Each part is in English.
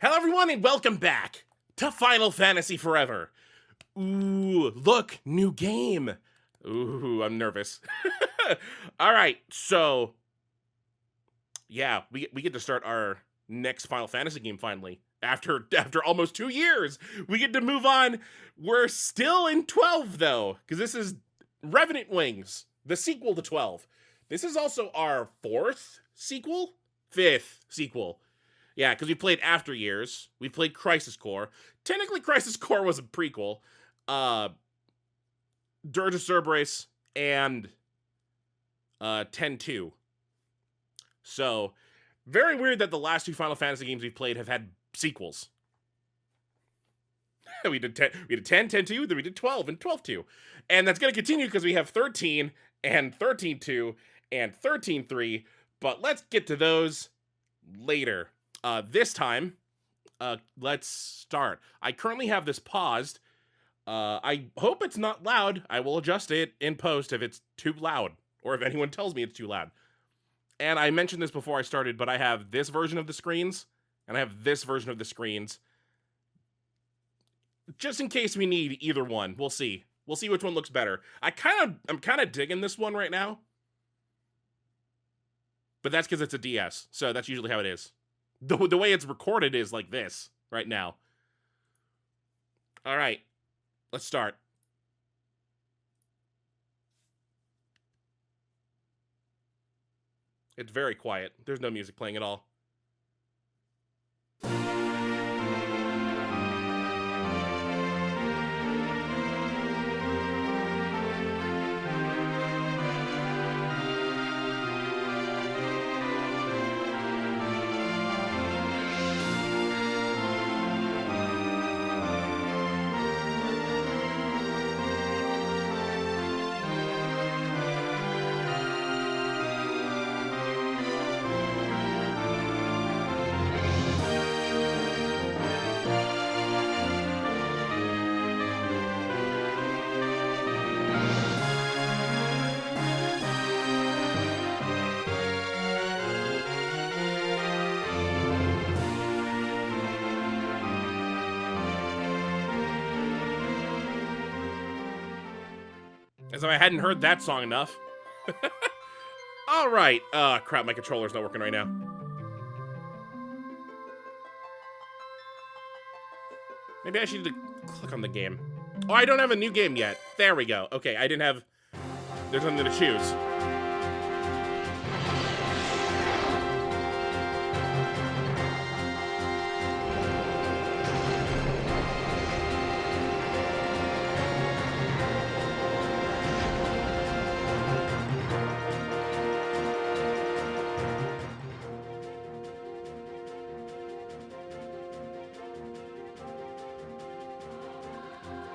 Hello everyone and welcome back to Final Fantasy Forever. Ooh, look, new game. Ooh, I'm nervous. Alright, so yeah, we get to start our next Final Fantasy game finally. After almost 2 years, we get to move on. We're still in 12 though, because this is Revenant Wings, the sequel to 12. This is also our 5th sequel. Yeah, because we played After Years. We played Crisis Core. Technically, Crisis Core was a prequel. Dirge of Cerberus and 10-2. So, very weird that the last 2 Final Fantasy games we've played have had sequels. we did 10, 10-2, then we did 12, and 12-2. And that's going to continue because we have 13, and 13-2, and 13-3. But let's get to those later. This time, let's start. I currently have this paused. I hope it's not loud. I will adjust it in post if it's too loud, or if anyone tells me it's too loud. And I mentioned this before I started, but I have this version of the screens, and I have this version of the screens. Just in case we need either one. We'll see. We'll see which one looks better. I'm kind of digging this one right now. But that's because it's a DS, so that's usually how it is. The way it's recorded is like this right now. All right, let's start. It's very quiet. There's no music playing at all. As though I hadn't heard that song enough. All right. Crap, my controller's not working right now. Maybe I should click on the game. Oh, I don't have a new game yet. There we go. Okay, I didn't have... There's something to choose.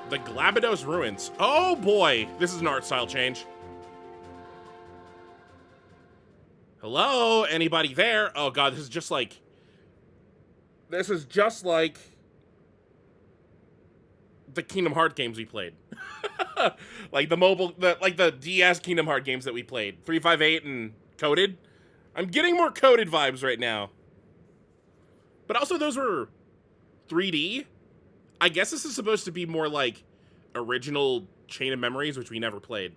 The Glabados Ruins. Oh boy, this is an art style change. Hello, anybody there? Oh god, this is just like... This is just like... the Kingdom Hearts games we played. Like the mobile... like the DS Kingdom Hearts games that we played. 358 and Coded. I'm getting more Coded vibes right now. But also those were 3D. I guess this is supposed to be more like original Chain of Memories, which we never played.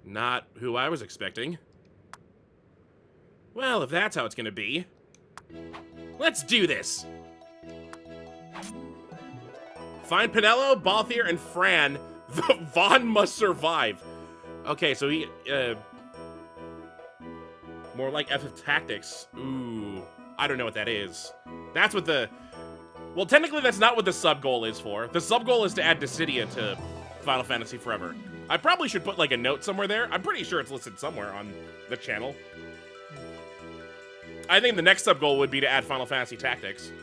Not who I was expecting. Well, if that's how it's gonna be, let's do this! Find Pinello, Balthier, and Fran. Vaughn must survive. Okay, so he, more like FF Tactics. Ooh, I don't know what that is. That's what the... Well, technically that's not what the sub-goal is for. The sub-goal is to add Dissidia to Final Fantasy Forever. I probably should put like a note somewhere there. I'm pretty sure it's listed somewhere on the channel. I think the next sub-goal would be to add Final Fantasy Tactics.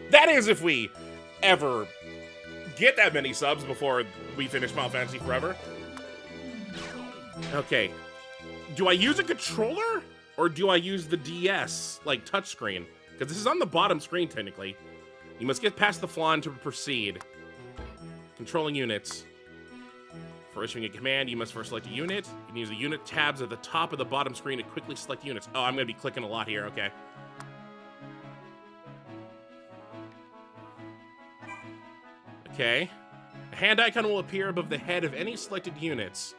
That is if we ever get that many subs before we finish Final Fantasy Forever. Okay. Do I use a controller? Or do I use the DS, like, touchscreen? Because this is on the bottom screen, technically. You must get past the flan to proceed. Controlling units. For issuing a command, you must first select a unit. You can use the unit tabs at the top of the bottom screen to quickly select units. Oh, I'm going to be clicking a lot here. Okay. Okay. A hand icon will appear above the head of any selected units.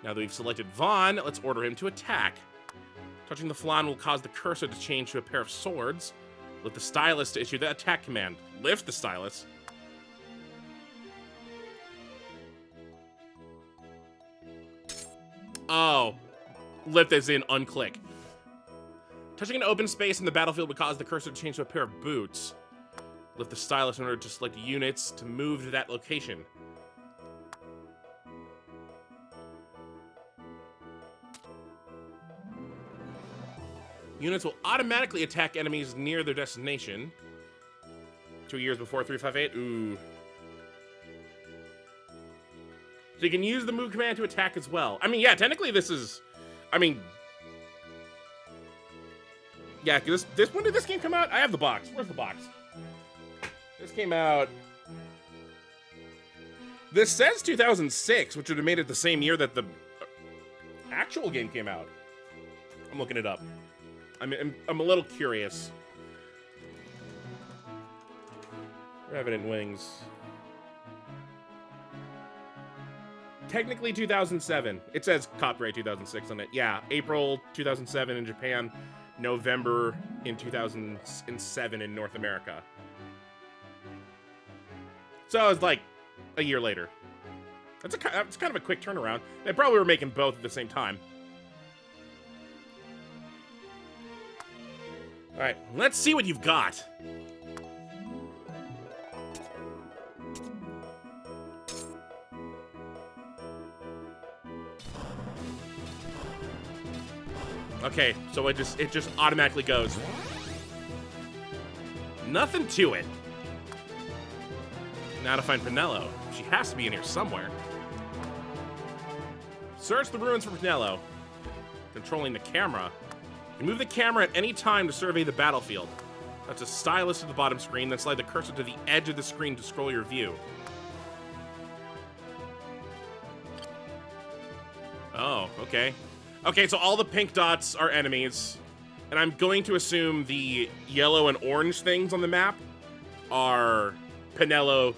Now that we've selected Vaughn, let's order him to attack. Touching the flan will cause the cursor to change to a pair of swords. Lift the stylus to issue the attack command. Lift the stylus. Oh. Lift as in unclick. Touching an open space in the battlefield will cause the cursor to change to a pair of boots. Lift the stylus in order to select units to move to that location. Units will automatically attack enemies near their destination. 2 years before 358. Ooh. So you can use the move command to attack as well. I mean, yeah, technically this is... I mean... Yeah, when did this game come out? I have the box. Where's the box? This came out... This says 2006, which would have made it the same year that the actual game came out. I'm looking it up. I'm a little curious. Revenant Wings. Technically 2007. It says copyright 2006 on it. Yeah, April 2007 in Japan, November in 2007 in North America. So it's like a year later. It's kind of a quick turnaround. They probably were making both at the same time. All right, let's see what you've got. Okay, so it just automatically goes. Nothing to it. Now to find Pinello. She has to be in here somewhere. Search the ruins for Pinello. Controlling the camera. You move the camera at any time to survey the battlefield. That's a stylus at the bottom screen, then slide the cursor to the edge of the screen to scroll your view. Oh, okay. Okay, so all the pink dots are enemies, and I'm going to assume the yellow and orange things on the map are Pinello,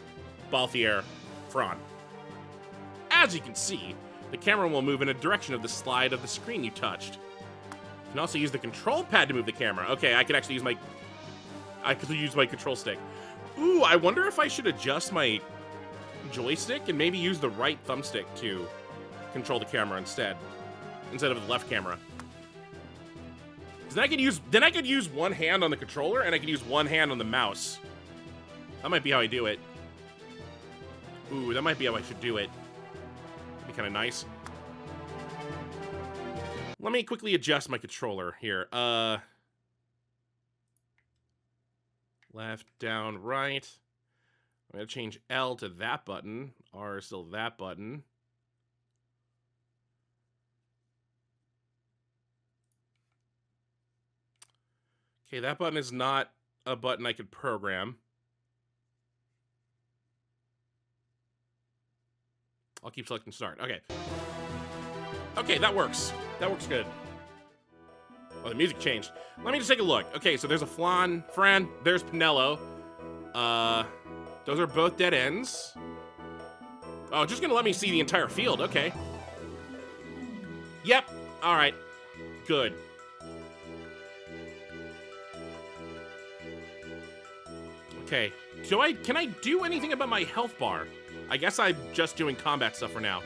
Balthier, Fran. As you can see, the camera will move in a direction of the slide of the screen you touched. You can also use the control pad to move the camera. Okay, I can actually use my control stick. Ooh, I wonder if I should adjust my joystick and maybe use the right thumbstick to control the camera instead of the left camera. Then I could use one hand on the controller and I could use one hand on the mouse. That might be how I do it. Ooh, that might be how I should do it. That'd be kind of nice. Let me quickly adjust my controller here. Left, down, right. I'm gonna change L to that button. R is still that button. Okay, that button is not a button I could program. I'll keep selecting start. Okay. Okay, that works. That works good. Oh, the music changed. Let me just take a look. Okay, so there's a Fran, there's Pinello. Those are both dead ends. Oh, just gonna let me see the entire field. Okay. Yep. All right. Good. Okay. Can I do anything about my health bar? I guess I'm just doing combat stuff for now.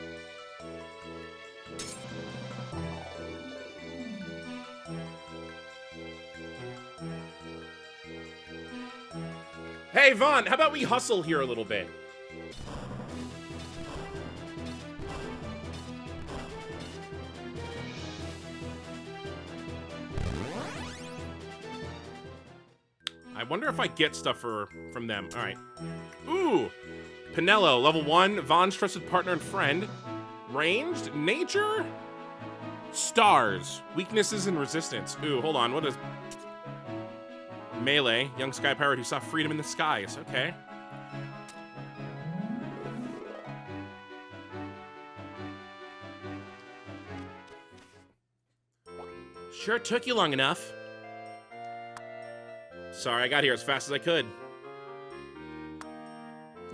Hey, Vaughn, how about we hustle here a little bit? I wonder if I get stuff from them. All right. Ooh. Pinello, level 1, Vaughn's trusted partner and friend. Ranged, nature, stars, weaknesses and resistance. Ooh, hold on, what is... Melee, young sky pirate who saw freedom in the skies. Okay. Sure took you long enough. Sorry, I got here as fast as I could.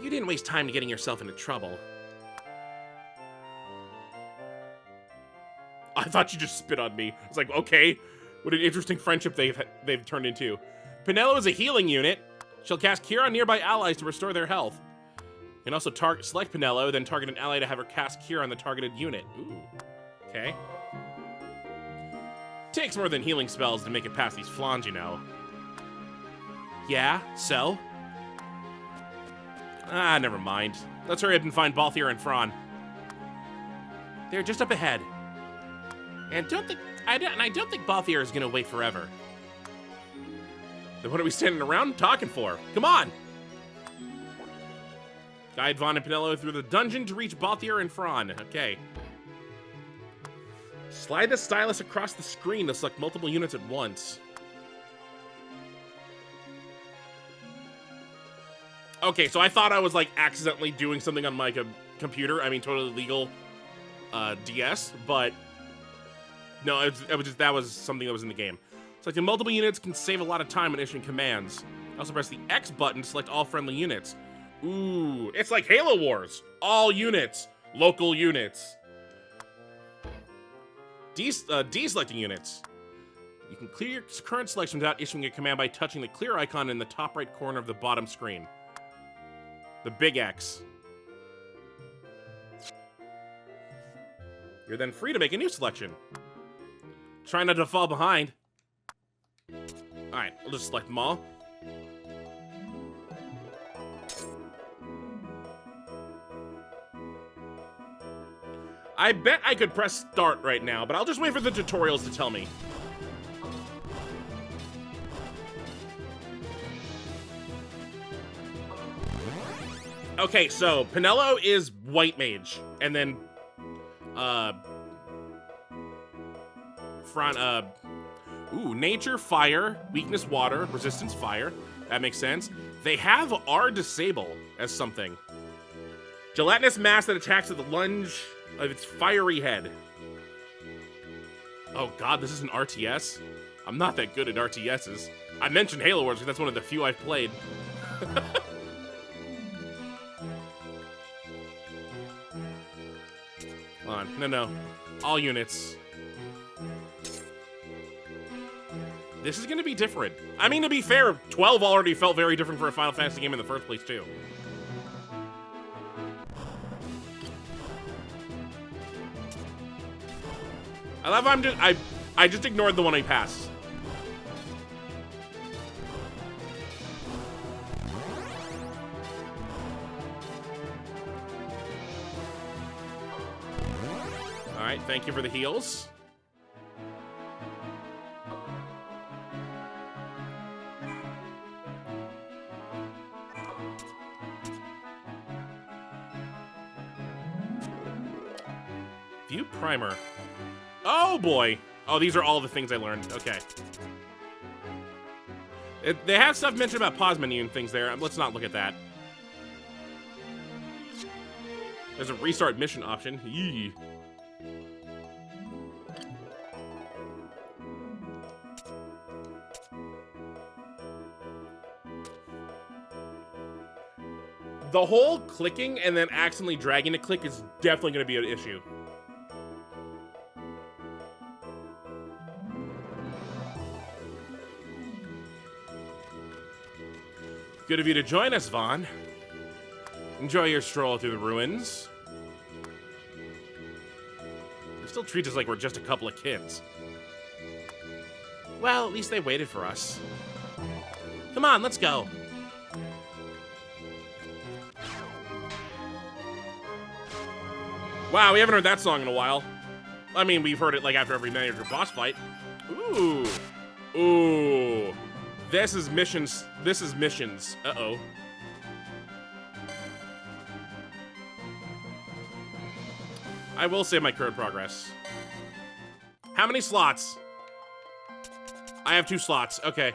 You didn't waste time getting yourself into trouble. I thought you just spit on me. It's like, okay, what an interesting friendship they've turned into. Pinello is a healing unit. She'll cast Cure on nearby allies to restore their health. You can also select Pinello, then target an ally to have her cast Cure on the targeted unit. Ooh, okay. Takes more than healing spells to make it past these flans, you know. Yeah, so? Ah, never mind. Let's hurry up and find Balthier and Fran. They're just up ahead. And I don't think Balthier is gonna wait forever. Then what are we standing around talking for? Come on! Guide Vaughn and Pinello through the dungeon to reach Balthier and Fran. Okay. Slide the stylus across the screen to select multiple units at once. Okay, so I thought I was like accidentally doing something on my computer. I mean, totally legal DS, but no, it was just, that was something that was in the game. Selecting multiple units can save a lot of time when issuing commands. Also press the X button to select all friendly units. Ooh, it's like Halo Wars. All units, local units. Deselecting units. You can clear your current selection without issuing a command by touching the clear icon in the top right corner of the bottom screen. The big X. You're then free to make a new selection. Try not to fall behind. Alright, we'll just select them all. I bet I could press start right now, but I'll just wait for the tutorials to tell me. Okay, so Pinello is white mage, and then nature, fire, weakness, water, resistance, fire. That makes sense. They have R disable as something. Gelatinous mass that attacks at the lunge of its fiery head. Oh god, this is an RTS? I'm not that good at RTSs. I mentioned Halo Wars because that's one of the few I've played. Hold on, no. All units. This is gonna be different. I mean, to be fair, 12 already felt very different for a Final Fantasy game in the first place, too. I love how I just ignored the one I passed. Alright, thank you for the heals. View primer. Oh boy. Oh, these are all the things I learned. Okay. They have stuff mentioned about pause menu and things there. Let's not look at that. There's a restart mission option. Yee. The whole clicking and then accidentally dragging to click is definitely going to be an issue. Good of you to join us, Vaughn. Enjoy your stroll through the ruins. They still treat us like we're just a couple of kids. Well, at least they waited for us. Come on, let's go. Wow, we haven't heard that song in a while. I mean, we've heard it like after every major boss fight. Ooh. Ooh. This is missions. This is missions. Uh-oh. I will save my current progress. How many slots? I have 2 slots. Okay.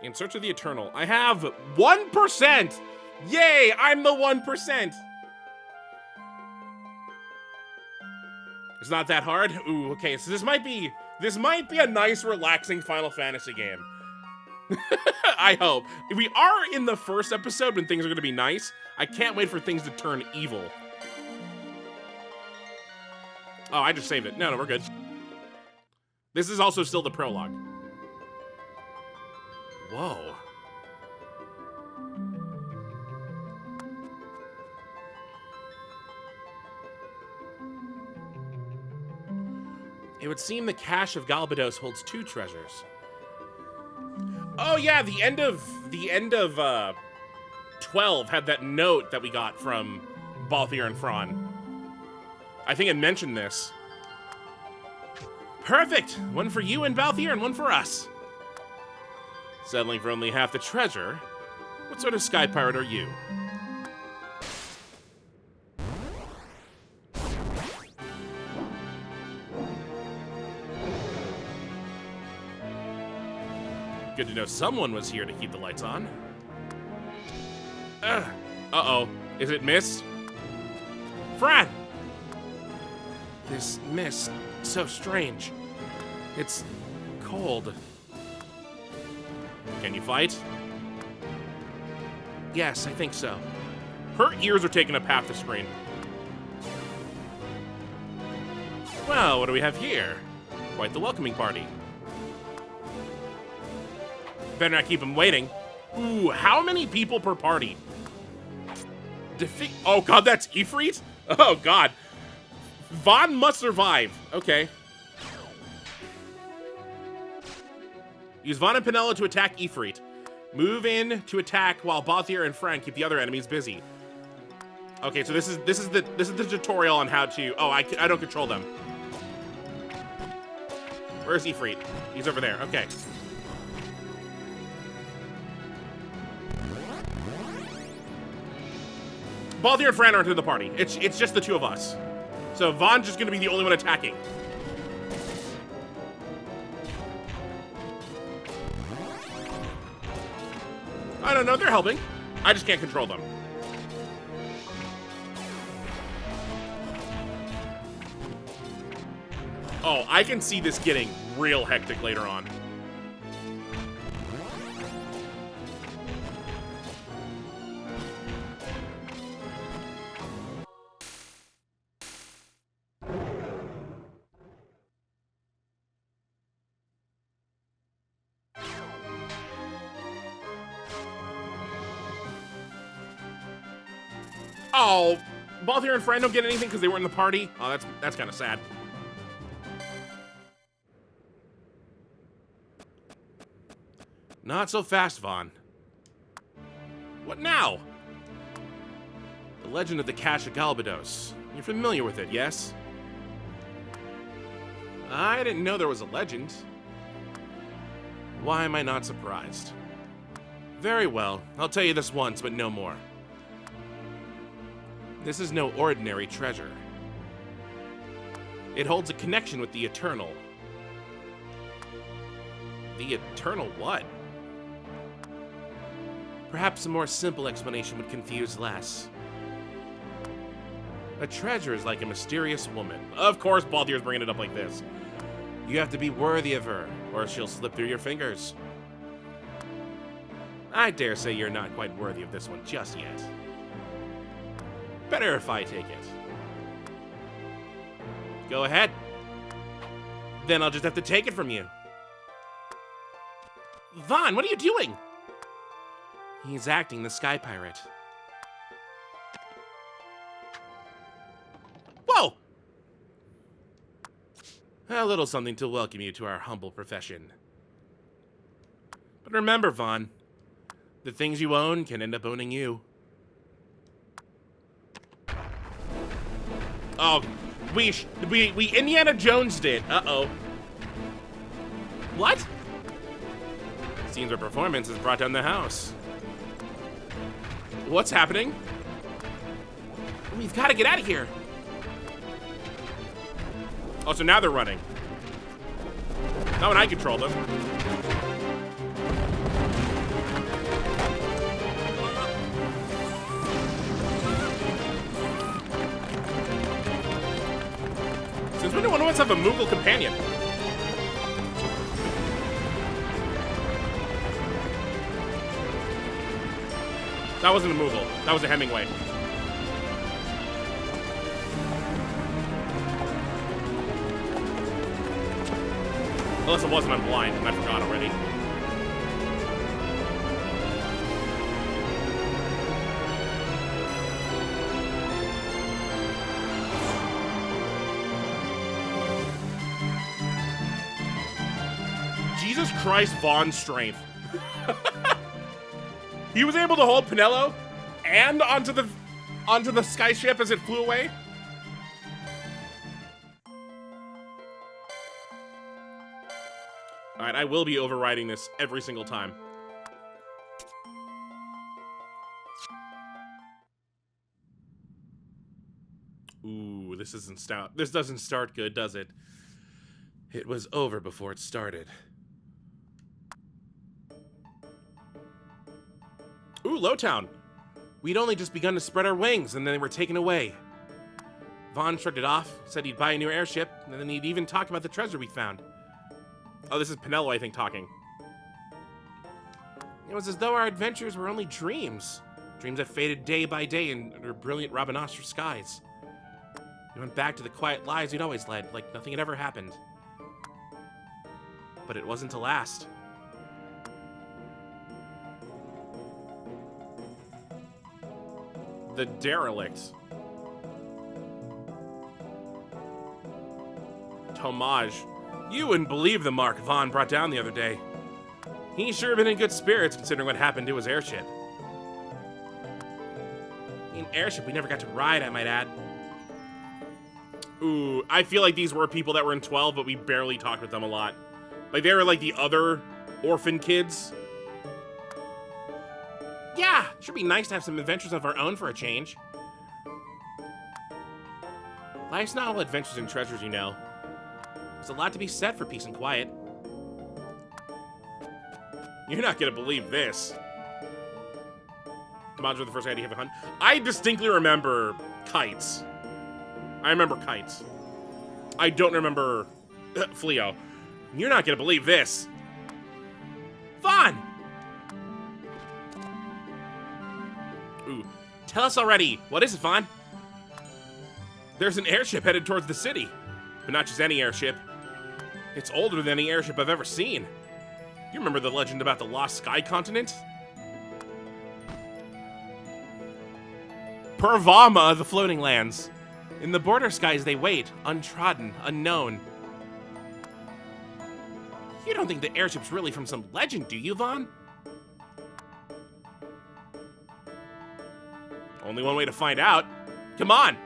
In Search of the Eternal. I have 1%! Yay! I'm the 1%! It's not that hard? Ooh, okay, so this might be a nice, relaxing Final Fantasy game. I hope. We are in the first episode when things are gonna be nice. I can't wait for things to turn evil. Oh, I just saved it. No, we're good. This is also still the prologue. Whoa. It would seem the cache of Galbados holds 2 treasures. Oh yeah, the end of 12 had that note that we got from Balthier and Fran. I think I mentioned this. Perfect! One for you and Balthier and one for us. Settling for only half the treasure. What sort of sky pirate are you? Good to know someone was here to keep the lights on. Uh-oh. Is it mist? Fran! This mist, so strange. It's cold. Can you fight? Yes, I think so. Her ears are taking up half the screen. Well, what do we have here? Quite the welcoming party. Better not keep him waiting. Ooh, how many people per party? Oh god, that's Ifrit? Oh god. Vaughn must survive. Okay. Use Vaughn and Penella to attack Ifrit. Move in to attack while Balthier and Fran keep the other enemies busy. Okay, so this is the tutorial on how to. Oh, I don't control them. Where's Ifrit? He's over there. Okay. Balthier and Fran aren't in the party. It's just the 2 of us. So Vaughn's just gonna be the only one attacking. I don't know, they're helping. I just can't control them. Oh, I can see this getting real hectic later on. Oh, Balthier and Fran don't get anything because they weren't in the party? Oh, that's kind of sad. Not so fast, Vaughn. What now? The legend of the Cache of Galbados. You're familiar with it, yes? I didn't know there was a legend. Why am I not surprised? Very well, I'll tell you this once, but no more. This is no ordinary treasure. It holds a connection with the Eternal. The Eternal what? Perhaps a more simple explanation would confuse less. A treasure is like a mysterious woman. Of course, Balthier's bringing it up like this. You have to be worthy of her, or she'll slip through your fingers. I dare say you're not quite worthy of this one just yet. Better if I take it. Go ahead. Then I'll just have to take it from you. Vaughn, what are you doing? He's acting the Sky Pirate. Whoa! A little something to welcome you to our humble profession. But remember, Vaughn, the things you own can end up owning you. Oh, we Indiana Jones'd it. Uh-oh. What? Seems our performance has brought down the house. What's happening? We've got to get out of here. Oh, so now they're running. Not when I control them. Since when do one of us have a Moogle companion? That wasn't a Moogle. That was a Hemingway. Unless it wasn't, I'm blind, and I forgot already. Jesus Christ, Vaughn's strength. He was able to hold Pinello and onto the skyship as it flew away. All right, I will be overriding this every single time. Ooh, this doesn't start good, does it? It was over before it started. Ooh, Lowtown. We'd only just begun to spread our wings, and then they were taken away. Vaughn shrugged it off, said he'd buy a new airship, and then he'd even talk about the treasure we found. Oh, this is Pinello, I think, talking. It was as though our adventures were only dreams. Dreams that faded day by day under brilliant Rabanastra skies. We went back to the quiet lives we'd always led, like nothing had ever happened. But it wasn't to last. The derelict. Tomage. You wouldn't believe the mark Vaughn brought down the other day. He's sure been in good spirits considering what happened to his airship. An airship we never got to ride, I might add. Ooh, I feel like these were people that were in 12, but we barely talked with them a lot. Like, they were like the other orphan kids. Yeah, should be nice to have some adventures of our own for a change. Life's not all adventures and treasures, you know. There's a lot to be said for peace and quiet. You're not gonna believe this. Tomage was the first idea of a hunt. I distinctly remember kites. I remember kites. I don't remember Fleo. You're not gonna believe this. Vaughn! Ooh, tell us already. What is it, Vaughn? There's an airship headed towards the city. But not just any airship. It's older than any airship I've ever seen. You remember the legend about the lost sky continent? Purvama, the floating lands. In the border skies they wait, untrodden, unknown. You don't think the airship's really from some legend, do you, Vaughn? Only one way to find out. Come on!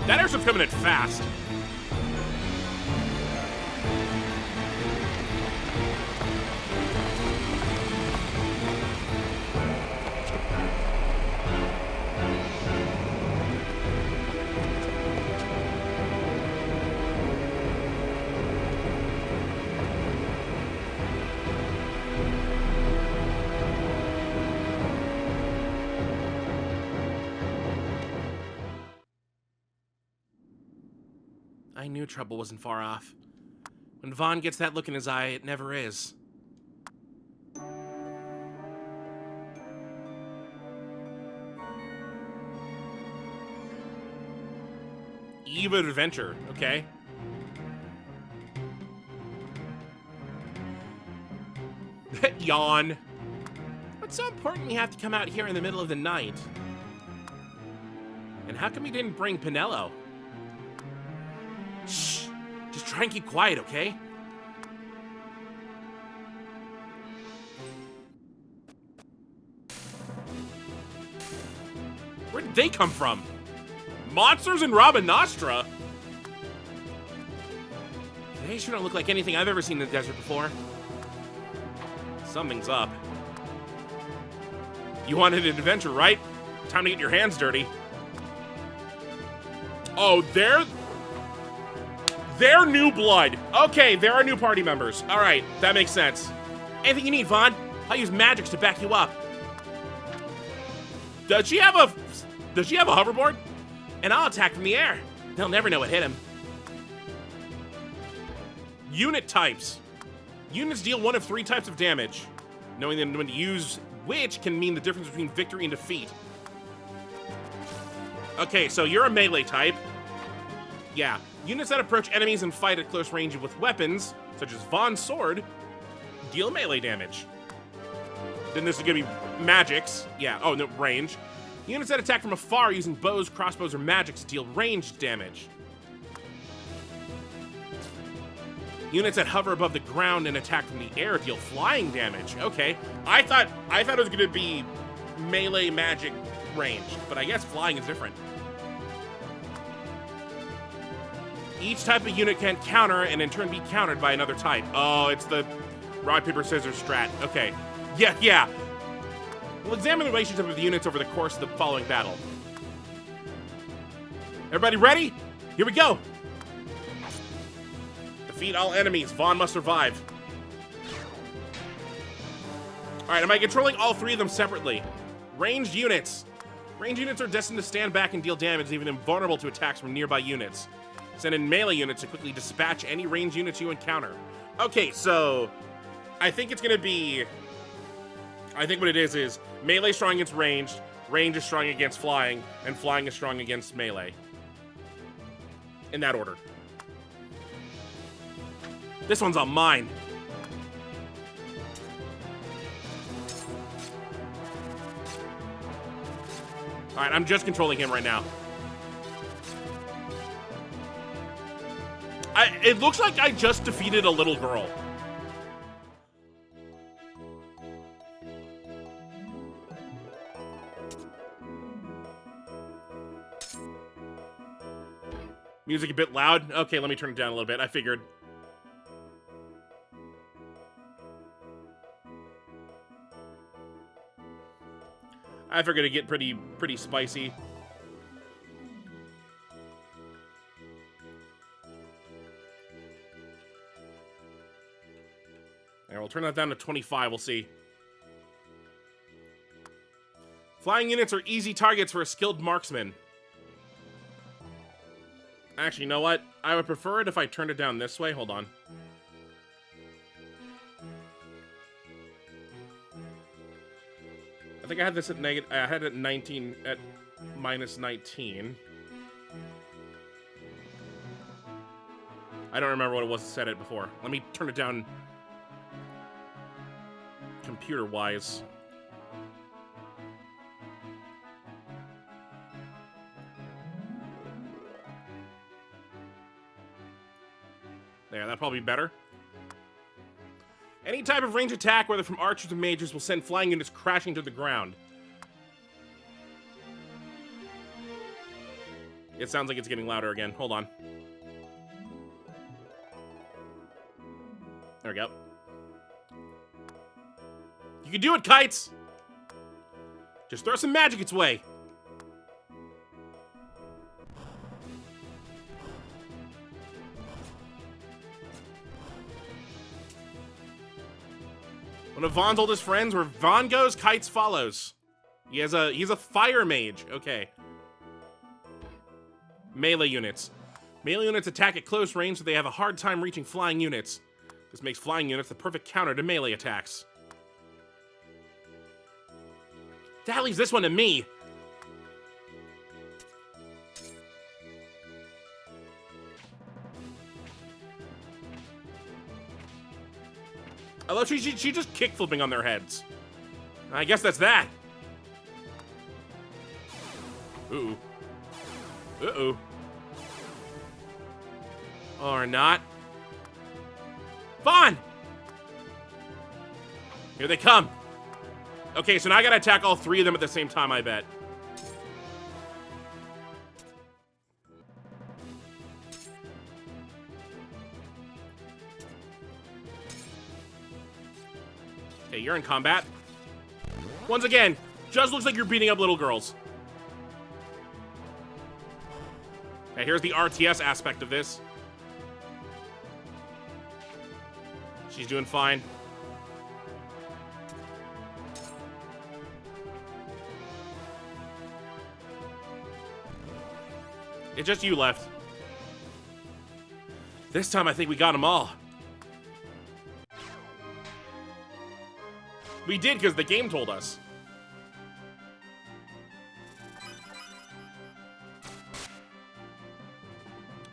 That airship's coming in fast. I knew trouble wasn't far off. When Vaughn gets that look in his eye, it never is. Eve of Adventure, okay. Yawn. What's so important we have to come out here in the middle of the night? And how come we didn't bring Pinello? Shh! Just try and keep quiet, okay? Where did they come from? Monsters in Rabanastra? They sure don't look like anything I've ever seen in the desert before. Something's up. You wanted an adventure, right? Time to get your hands dirty. Oh, they're new blood. Okay, there are new party members. All right, that makes sense. Anything you need, Vaughn? I'll use magics to back you up. Does she have a hoverboard? And I'll attack from the air. They'll never know what hit him. Unit types. Units deal one of 3 types of damage. Knowing then when to use which can mean the difference between victory and defeat. Okay, so you're a melee type. Yeah. Units that approach enemies and fight at close range with weapons, such as Vaughn's sword, deal melee damage. Then this is gonna be magics. Yeah, oh no, range. Units that attack from afar using bows, crossbows, or magics deal ranged damage. Units that hover above the ground and attack from the air deal flying damage. Okay, I thought it was gonna be melee magic ranged, but I guess flying is different. Each type of unit can counter and in turn be countered by another type. Oh, it's the rock, paper, scissors strat. Okay, yeah. We'll examine the relationship of the units over the course of the following battle. Everybody ready? Here we go. Defeat all enemies. Vaughn must survive. All right, am I controlling all 3 of them separately? Ranged units. Ranged units are destined to stand back and deal damage, leaving them vulnerable to attacks from nearby units. Send in melee units to quickly dispatch any ranged units you encounter. Okay, so I think it's gonna be... I think what it is melee strong against ranged, range is strong against flying, and flying is strong against melee. In that order. This one's on mine. All right, I'm just controlling him right now. It looks like I just defeated a little girl. Music a bit loud? Okay, let me turn it down a little bit. I figured. I figured it'd get pretty spicy. Alright, we'll turn that down to 25, we'll see. Flying units are easy targets for a skilled marksman. Actually, you know what? I would prefer it if I turned it down this way. Hold on. I think I had this at I had it at 19, at minus 19. I don't remember what it was to set it before. Let me turn it down computer-wise. There, that'd probably be better. Any type of range attack, whether from archers or mages, will send flying units crashing to the ground. It sounds like it's getting louder again. Hold on. There we go. You can do it, Kites! Just throw some magic its way. One of Vaughn's oldest friends, where Vaughn goes, Kites follows. He's a fire mage. Okay. Melee units. Melee units attack at close range, so they have a hard time reaching flying units. This makes flying units the perfect counter to melee attacks. That leaves this one to me. I love she just kick flipping on their heads. I guess that's that. Uh-oh. Uh-oh. Or not. Vaughn! Here they come. Okay, so now I gotta attack all 3 of them at the same time, I bet. Okay, you're in combat. Once again, just looks like you're beating up little girls. Okay, here's the RTS aspect of this. She's doing fine. It's just you left. This time I think we got them all. We did because the game told us.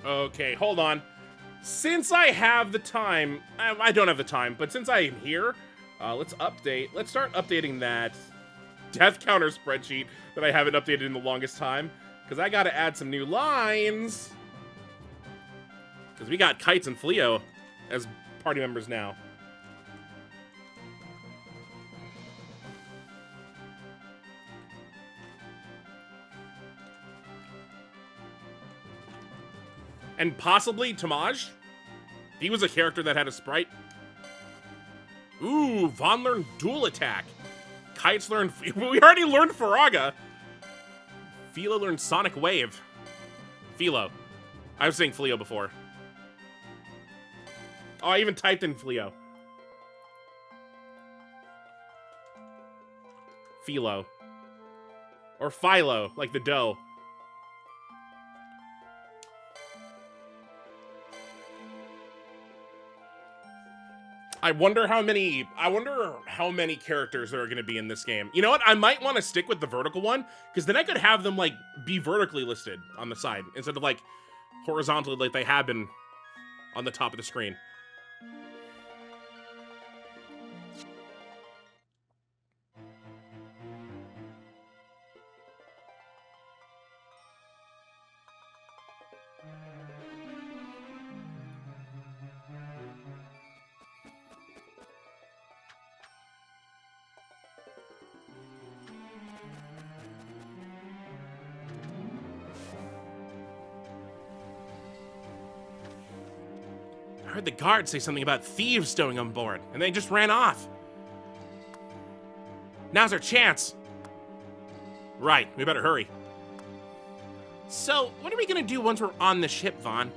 Okay, hold on. Since I have the time, I don't have the time, but since I am here, let's update. Let's start updating that death counter spreadsheet that I haven't updated in the longest time, because I got to add some new lines. Because we got Kites and Fleo as party members now. And possibly Tamaj. He was a character that had a sprite. Ooh, Vaughn learned dual attack. Kites learned... We already learned Faraga. Philo learned Sonic Wave. Philo. I was saying Fleo before. Oh, I even typed in Fleo. Philo. Or Philo, like the dough. I wonder how many characters there are going to be in this game. You know what? I might want to stick with the vertical one, because then I could have them, like, be vertically listed on the side, instead of, like, horizontally like they have been on the top of the screen. I heard the guards say something about thieves stowing on board, and they just ran off. Now's our chance. Right, we better hurry. So, what are we gonna do once we're on the ship, Vaughn?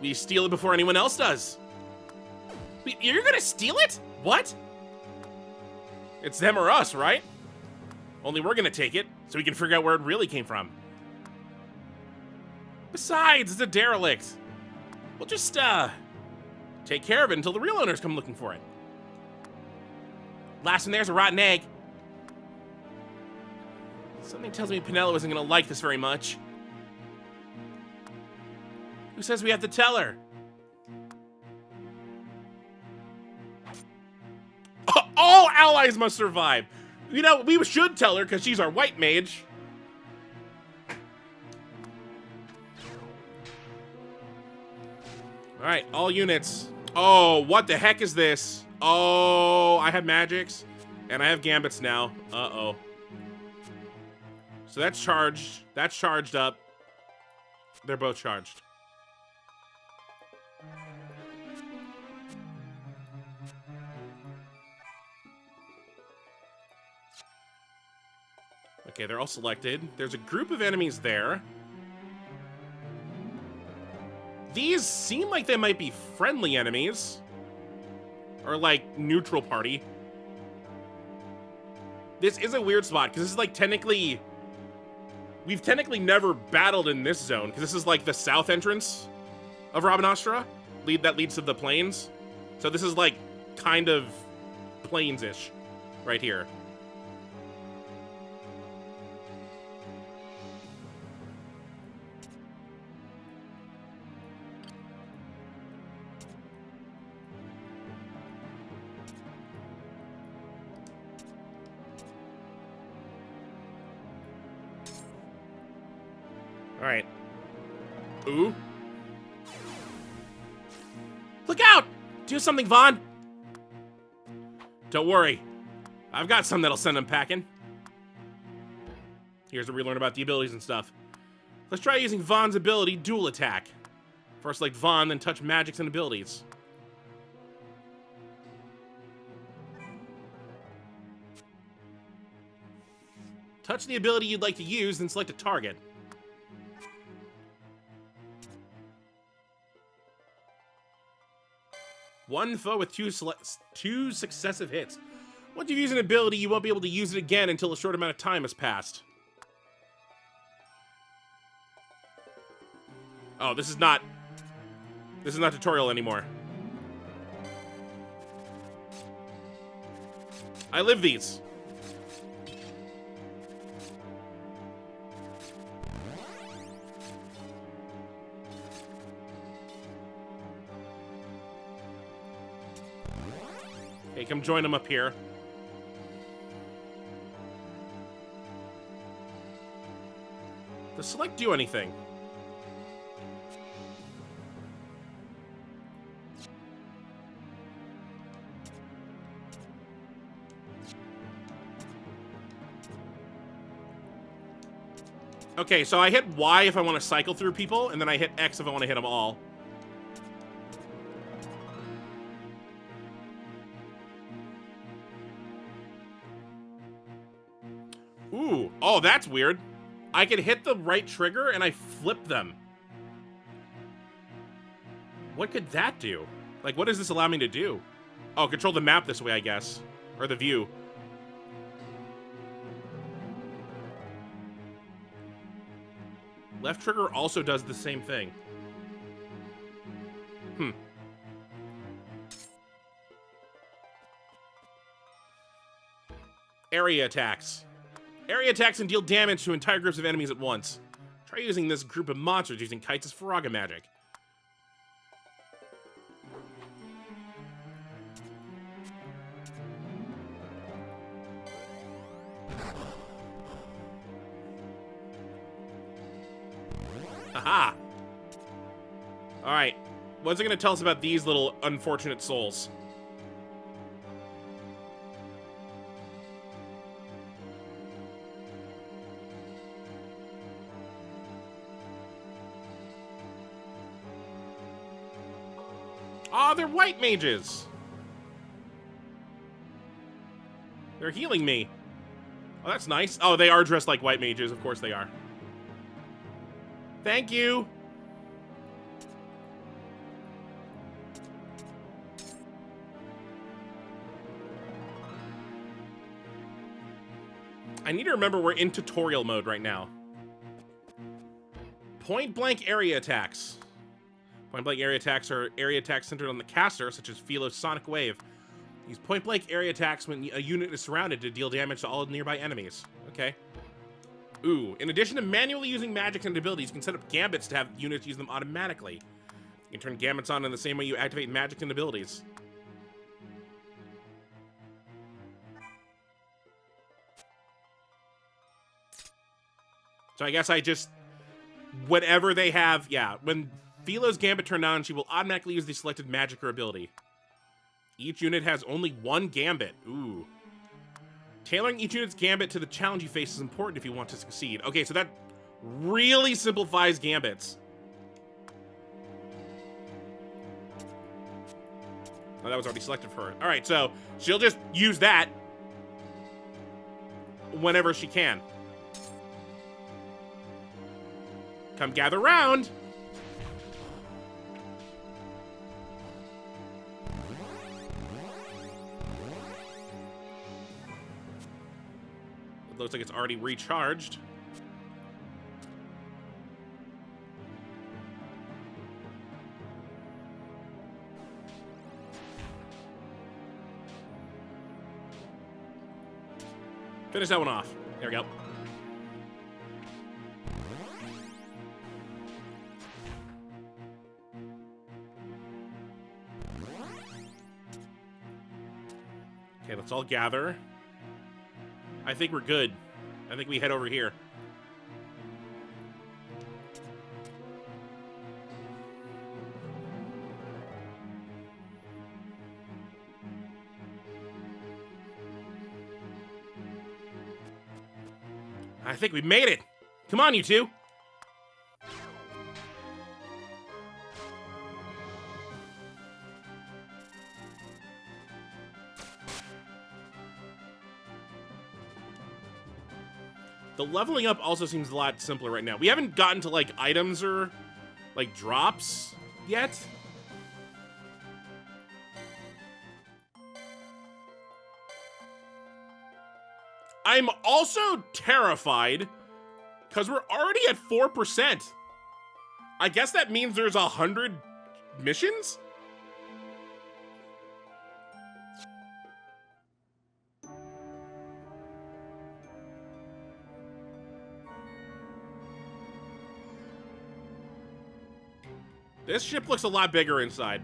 We steal it before anyone else does. You're gonna steal it? What? It's them or us, right? Only we're gonna take it, so we can figure out where it really came from. Besides, it's a derelict. We'll just, take care of it until the real owners come looking for it. Last one there's a rotten egg. Something tells me Penelo isn't gonna like this very much. Who says we have to tell her? All allies must survive. You know, we should tell her because she's our white mage. All right, all units. Oh, what the heck is this? Oh, I have magics, and I have gambits now. Uh-oh. So that's charged. That's charged up. They're both charged. Okay, they're all selected. There's a group of enemies there. These seem like they might be friendly enemies. Or, like, neutral party. This is a weird spot, because this is, like, technically... We've technically never battled in this zone, because this is, like, the south entrance of Rabanastra that leads to the plains. So this is, like, kind of plains-ish right here. All right. Ooh. Look out! Do something, Vaughn. Don't worry. I've got some that'll send them packing. Here's where we learn about the abilities and stuff. Let's try using Vaughn's ability, Dual Attack. First like Vaughn, then touch magics and abilities. Touch the ability you'd like to use, then select a target. One foe with two successive hits. Once you've used an ability, you won't be able to use it again until a short amount of time has passed. Oh, this is not tutorial anymore. I live these. Hey, come join them up here. Does select do anything? Okay, so I hit Y if I want to cycle through people, and then I hit X if I want to hit them all. Ooh, oh, that's weird. I can hit the right trigger and I flip them. What could that do? Like, what does this allow me to do? Oh, control the map this way, I guess. Or the view. Left trigger also does the same thing. Area attacks. Area attacks can deal damage to entire groups of enemies at once. Try using this group of monsters using Kites' Faraga magic. Haha! Alright. What's it gonna tell us about these little unfortunate souls? Aw, they're white mages! They're healing me. Oh, that's nice. Oh, they are dressed like white mages. Of course they are. Thank you! I need to remember we're in tutorial mode right now. Point-blank area attacks. Point-blank area attacks are area attacks centered on the caster, such as Philo's Sonic Wave. Use point-blank area attacks when a unit is surrounded to deal damage to all nearby enemies. Okay. Ooh, in addition to manually using magic and abilities, you can set up gambits to have units use them automatically. You can turn gambits on in the same way you activate magic and abilities. So I guess I just... Whatever they have... Yeah, when Philo's gambit turned on, she will automatically use the selected magic or ability. Each unit has only one gambit. Ooh. Tailoring each unit's gambit to the challenge you face is important if you want to succeed. Okay, so that really simplifies gambits. Oh, that was already selected for her. All right, so she'll just use that whenever she can. Come gather round. It looks like it's already recharged. Finish that one off. There we go. Okay, let's all gather. I think we're good. I think we head over here. I think we made it. Come on, you two. The leveling up also seems a lot simpler right now. We haven't gotten to, like, items or, like, drops yet. I'm also terrified because we're already at 4%. I guess that means there's 100 missions? This ship looks a lot bigger inside.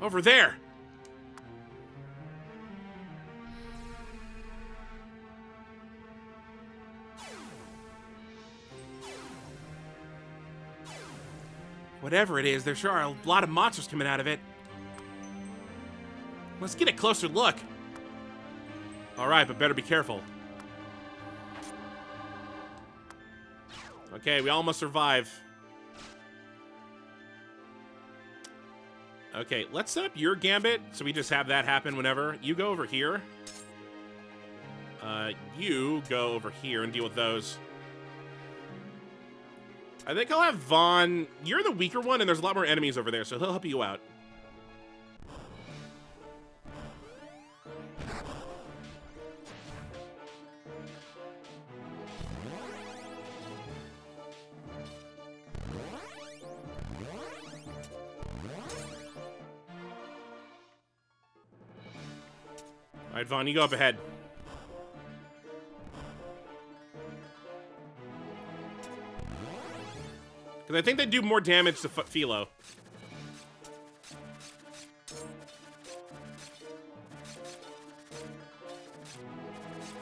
Over there. Whatever it is, there sure are a lot of monsters coming out of it. Let's get a closer look. All right, but better be careful. Okay, we almost survive. Okay, let's set up your gambit so we just have that happen whenever. You go over here. You go over here and deal with those. I think I'll have Vaughn. You're the weaker one, and there's a lot more enemies over there, so he'll help you out. All right, Vaughn, you go up ahead. Because I think they do more damage to Philo.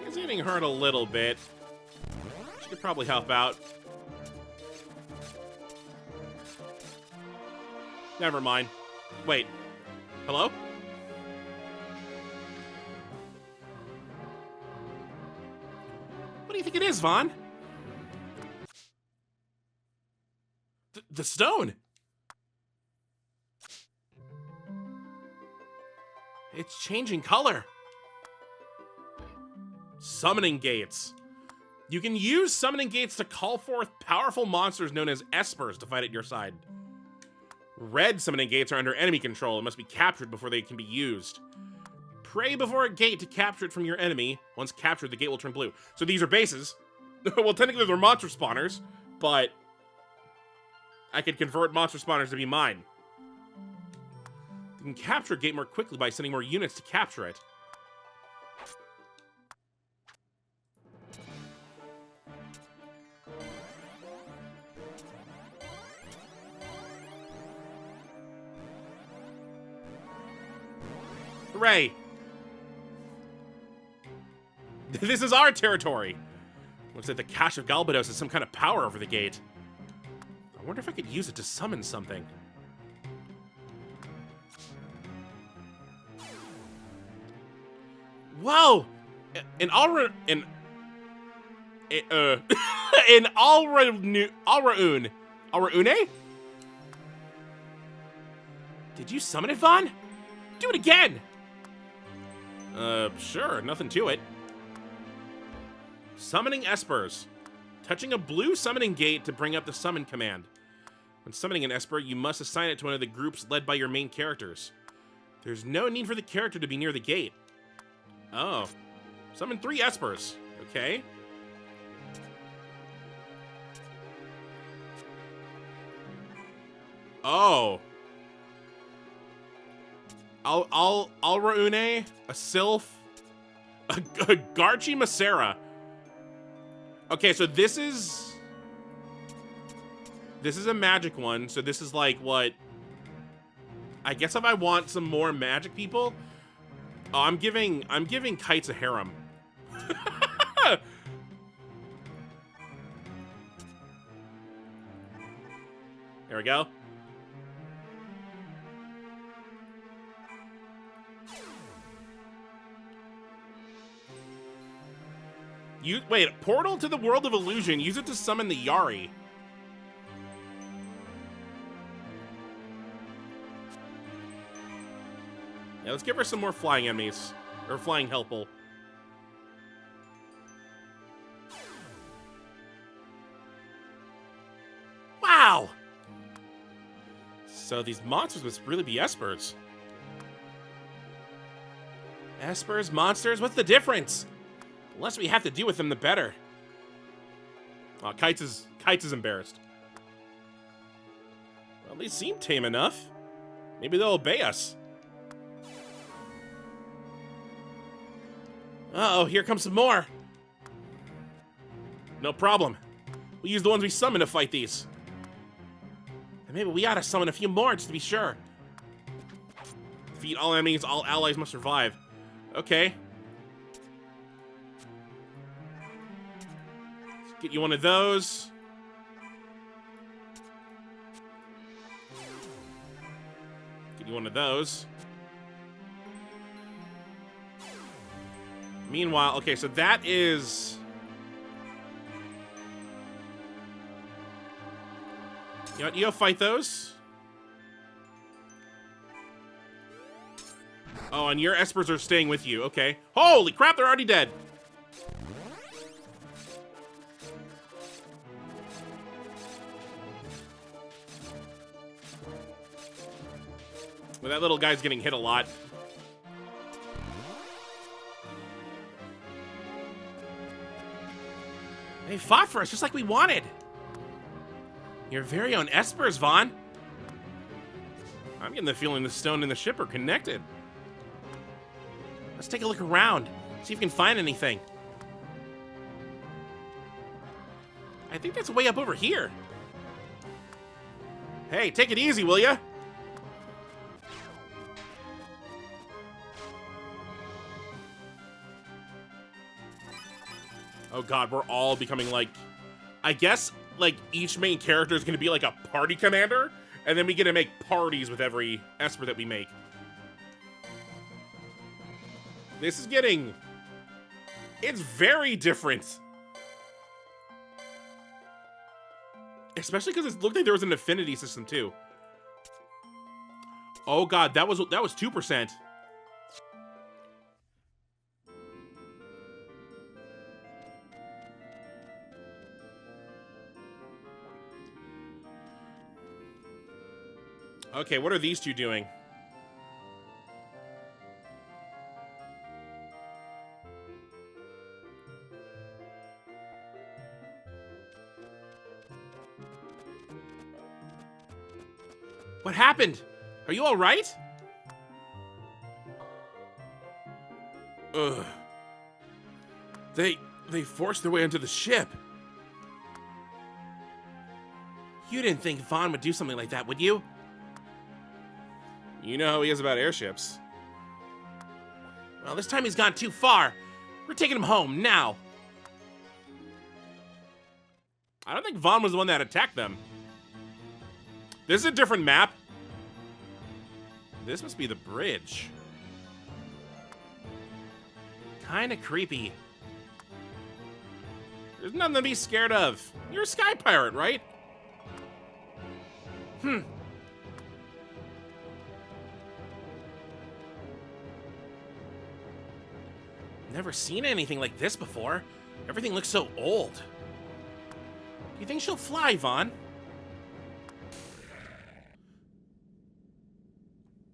He's hitting hurt a little bit. She could probably help out. Never mind. Wait. Hello? What do you think it is, Vaughn? The stone. It's changing color. Summoning gates. You can use summoning gates to call forth powerful monsters known as espers to fight at your side. Red summoning gates are under enemy control and must be captured before they can be used. Pray before a gate to capture it from your enemy. Once captured, the gate will turn blue. So these are bases. Well, technically they're monster spawners, but I could convert monster spawners to be mine. You can capture a gate more quickly by sending more units to capture it. Hooray! This is our territory! Looks like the Cache of Galbados has some kind of power over the gate. I wonder if I could use it to summon something. Whoa! In Alraun... In Alraun... Alraune? Did you summon it, Vaughn? Do it again! Sure, nothing to it. Summoning espers. Touching a blue summoning gate to bring up the summon command. When summoning an esper, you must assign it to one of the groups led by your main characters. There's no need for the character to be near the gate. Oh. Summon 3 espers. Okay. Oh. Alraune, a Sylph, a Garchi Macera. Okay, so this is a magic one, so this is like what... I guess if I want some more magic people... Oh, I'm giving Kites a harem. There we go. Wait, portal to the world of illusion. Use it to summon the Yari. Yeah, let's give her some more flying enemies. Or flying helpful. Wow! So these monsters must really be espers. Espers, monsters, what's the difference? The less we have to do with them, the better. Oh, Kites is embarrassed. Well, they seem tame enough. Maybe they'll obey us. Uh-oh, here comes some more. No problem. We'll use the ones we summon to fight these. And maybe we ought to summon a few more just to be sure. Defeat all enemies, all allies must survive. Okay. Let's get you one of those. Get you one of those. Meanwhile, okay, so that is... You know what, you go fight those. Oh, and your Espers are staying with you, okay. Holy crap, they're already dead. Well, that little guy's getting hit a lot. They fought for us just like we wanted. Your very own Espers, Vaughn. I'm getting the feeling the stone and the ship are connected. Let's take a look around, see if we can find anything. I think that's way up over here. Hey, take it easy, will ya? Oh god, we're all becoming like... I guess, like, each main character is going to be like a party commander, and then we get to make parties with every Esper that we make. This is getting... It's very different. Especially because it looked like there was an affinity system, too. Oh god, that was 2%. Okay, what are these two doing? What happened? Are you all right? Ugh. They forced their way onto the ship. You didn't think Vaughn would do something like that, would you? You know how he is about airships. Well, this time he's gone too far. We're taking him home, now. I don't think Vaughn was the one that attacked them. This is a different map. This must be the bridge. Kinda creepy. There's nothing to be scared of. You're a sky pirate, right? Never seen anything like this before. Everything looks so old. Do you think she'll fly, Vaughn?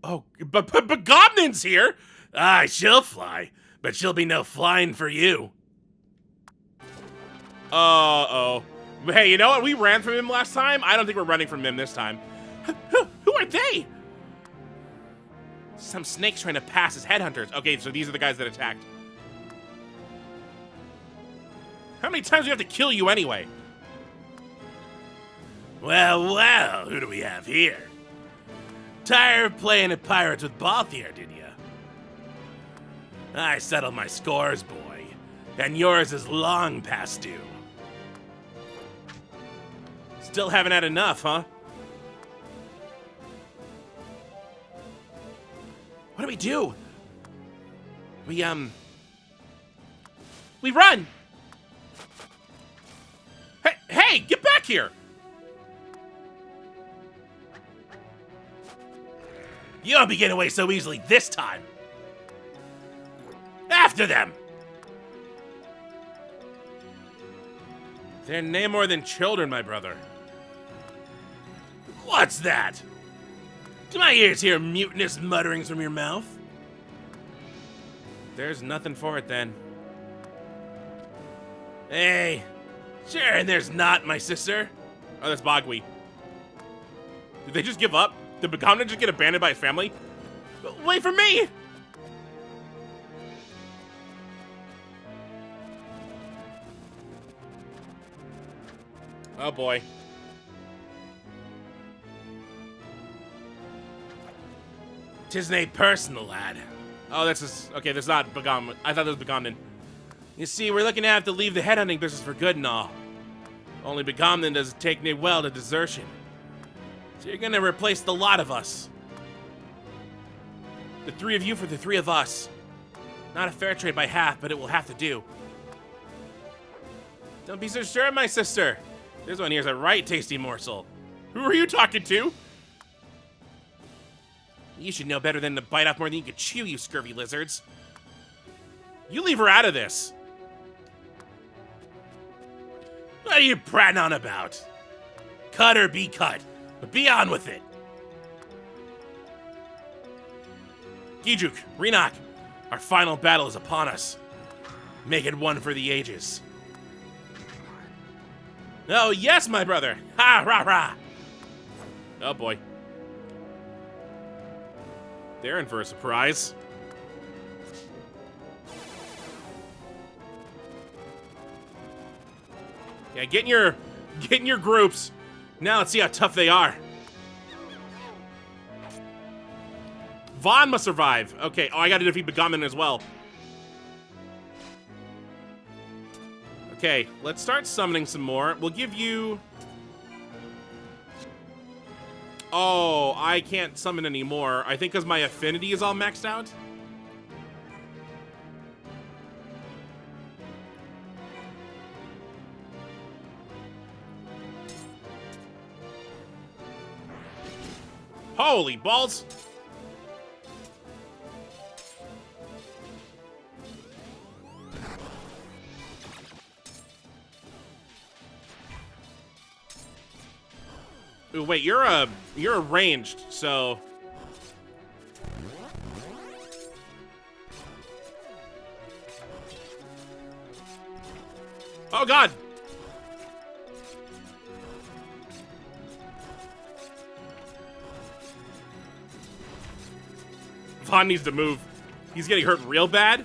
Oh, but Goblin's here! Aye, she'll fly, but she'll be no flying for you. Uh-oh. Hey, you know what? We ran from him last time. I don't think we're running from him this time. Who are they? Some snakes trying to pass as headhunters. Okay, so these are the guys that attacked. How many times do we have to kill you anyway? Well, who do we have here? Tired of playing at Pirates with Balthier, did ya? I settled my scores, boy, and yours is long past due. Still haven't had enough, huh? What do we do? We run! Hey, get back here! You won't be getting away so easily this time. After them! They're no more than children, my brother. What's that? Do my ears hear mutinous mutterings from your mouth? There's nothing for it then. Hey, sure, and there's not, my sister. Oh, that's Bogwy. Did they just give up? Did Begamna just get abandoned by his family? Wait for me! Oh boy. Tisn't personal, lad. Oh, this is... Okay, that's not Begamna. I thought that was Begamnan. You see, we're looking to have to leave the headhunting business for good and all. Only Begamnan doesn't take me well to desertion. So you're gonna replace the lot of us. The three of you for the three of us. Not a fair trade by half, but it will have to do. Don't be so sure, my sister. This one here's a right tasty morsel. Who are you talking to? You should know better than to bite off more than you could chew, you scurvy lizards. You leave her out of this. What are you prattling on about? Cut or be cut, but be on with it. Gijuk, Renak, our final battle is upon us. Make it one for the ages. Oh, yes, my brother. Ha, rah, rah. Oh, boy. They're in for a surprise. Yeah, get in your groups. Now let's see how tough they are. Vaughn must survive. Okay, oh, I gotta defeat Begamnan as well. Okay, let's start summoning some more. We'll give you... Oh, I can't summon anymore. I think because my affinity is all maxed out. Holy balls! Ooh, wait, you're ranged, so... Oh, God! Vaughn needs to move. He's getting hurt real bad.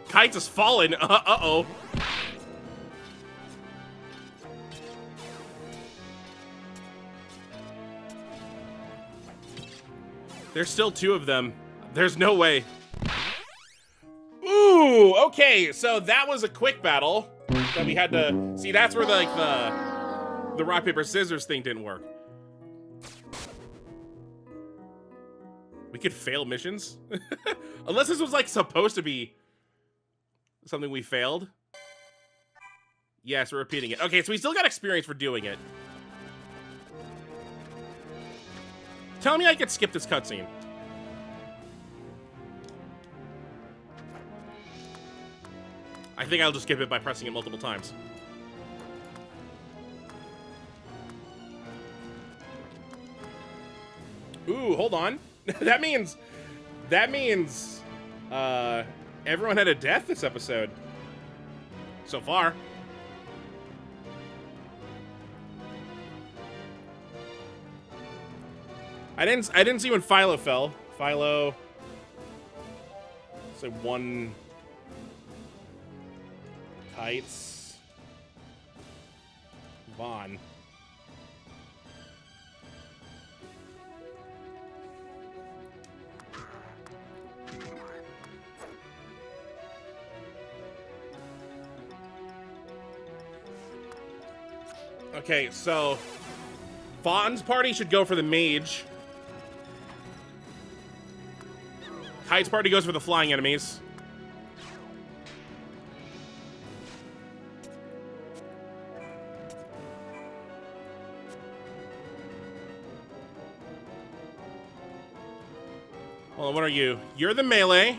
Kite has fallen. Uh-oh. There's still two of them. There's no way. Ooh, okay, so that was a quick battle that we had to... See, that's where the rock, paper, scissors thing didn't work. We could fail missions? Unless this was, like, supposed to be something we failed. Yes, we're repeating it. Okay, so we still got experience for doing it. Tell me I could skip this cutscene. I think I'll just skip it by pressing it multiple times. Ooh, hold on. that means everyone had a death this episode. So far. I didn't see when Philo fell. Philo. So one. Kites. Vaughn. Okay, so Vaughn's party should go for the mage. Kite's party goes for the flying enemies. Well, what are you? You're the melee.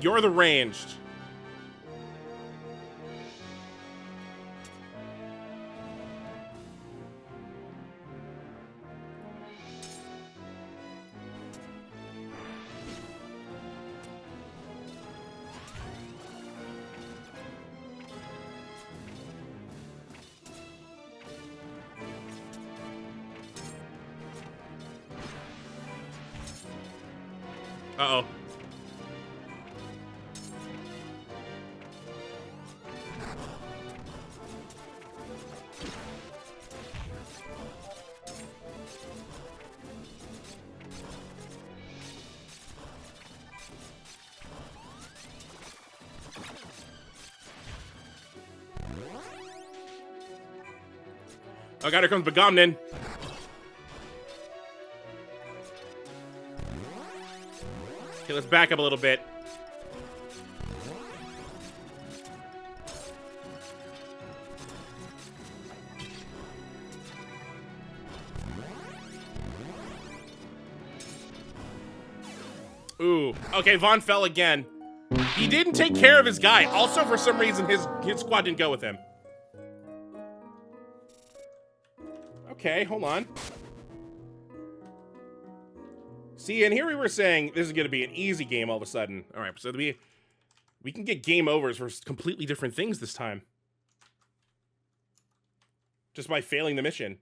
You're the ranged. Uh-oh. Oh god, here comes Begomnin. Okay, let's back up a little bit. Ooh, okay, Vaughn fell again. He didn't take care of his guy. Also, for some reason, his squad didn't go with him. Okay, hold on. See, and here we were saying this is going to be an easy game all of a sudden. All right, so we can get game overs for completely different things this time. Just by failing the mission.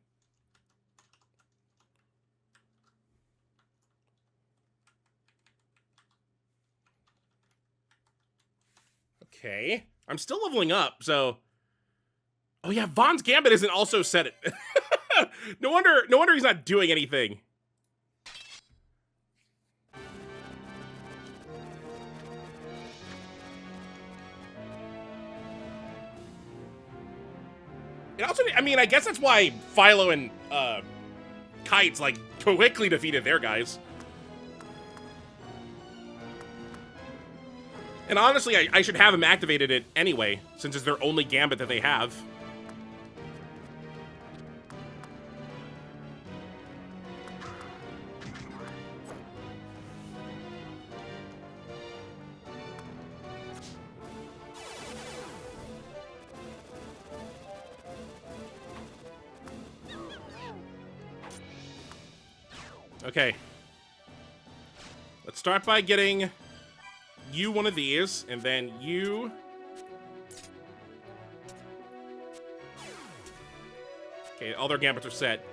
Okay. I'm still leveling up, so... Oh yeah, Vaughn's Gambit isn't also set it. No wonder he's not doing anything. It also, I mean, I guess that's why Philo and Kites, like, quickly defeated their guys. And honestly, I should have them activated it anyway, since it's their only Gambit that they have. Okay. Let's start by getting you one of these, and then you... Okay, all their gambits are set.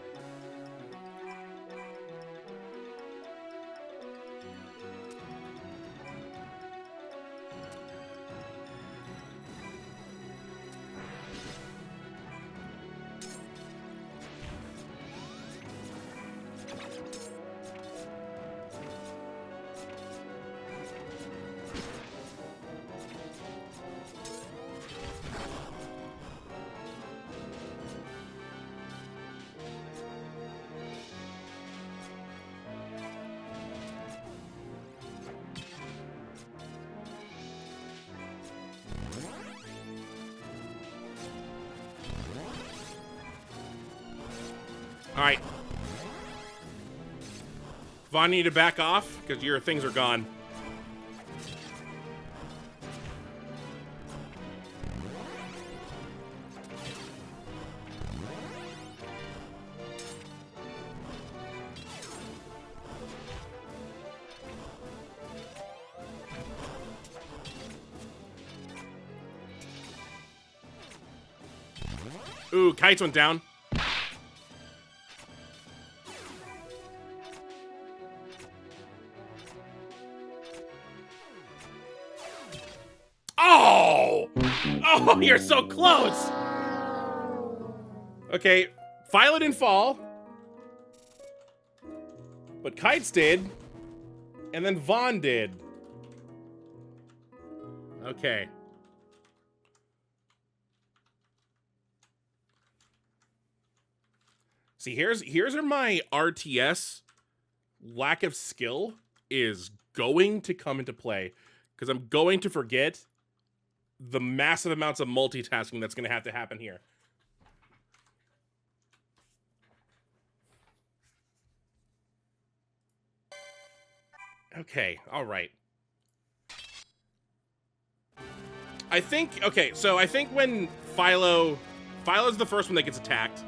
Alright. Vaughn, you need to back off, because your things are gone. Ooh, Kites went down. Oh, you're so close! Okay, Philo didn't fall. But Kites did. And then Vaughn did. Okay. See, here's where my RTS lack of skill is going to come into play. Because I'm going to forget the massive amounts of multitasking that's going to have to happen here. Okay, all right. I think, okay, so I think when Philo's the first one that gets attacked.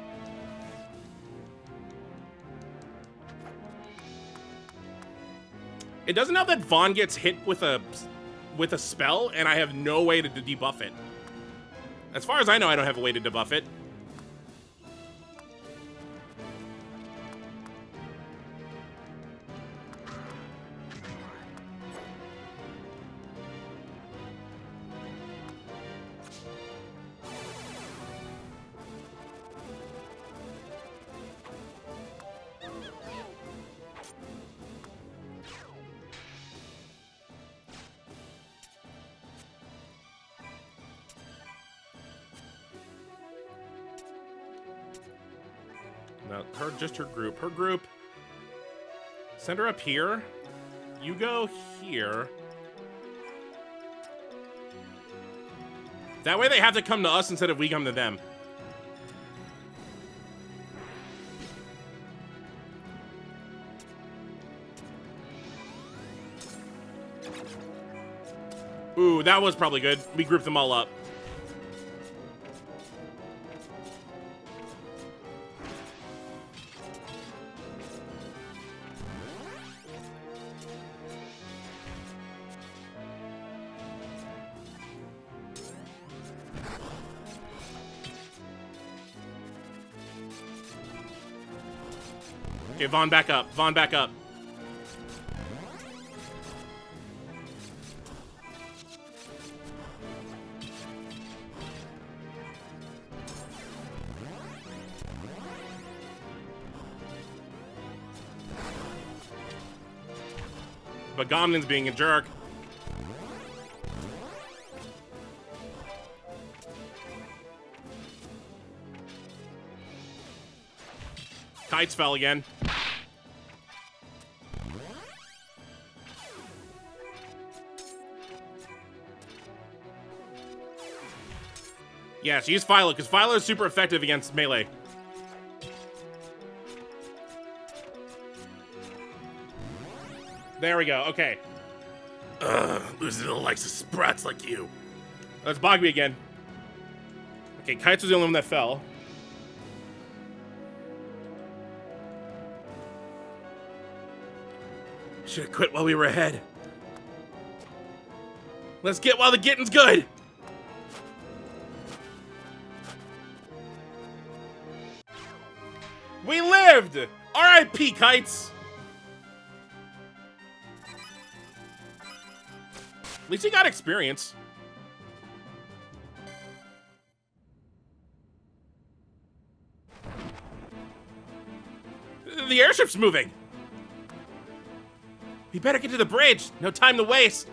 It doesn't help that Vaughn gets hit with a spell, and I have no way to debuff it. As far as I know, I don't have a way to debuff it. No, just her group. Her group. Send her up here. You go here. That way they have to come to us instead of we come to them. Ooh, that was probably good. We grouped them all up. Okay, Vaughn, back up. Vaughn, back up. But Gomlin's being a jerk. Kites fell again. Yes, use Philo, because Philo is super effective against melee. There we go, okay. Losing to the likes of sprats like you. That's Bogby again. Okay, Kites was the only one that fell. Should have quit while we were ahead. Let's get while the getting's good. We lived! R.I.P. Kites! At least he got experience. The airship's moving! We better get to the bridge! No time to waste!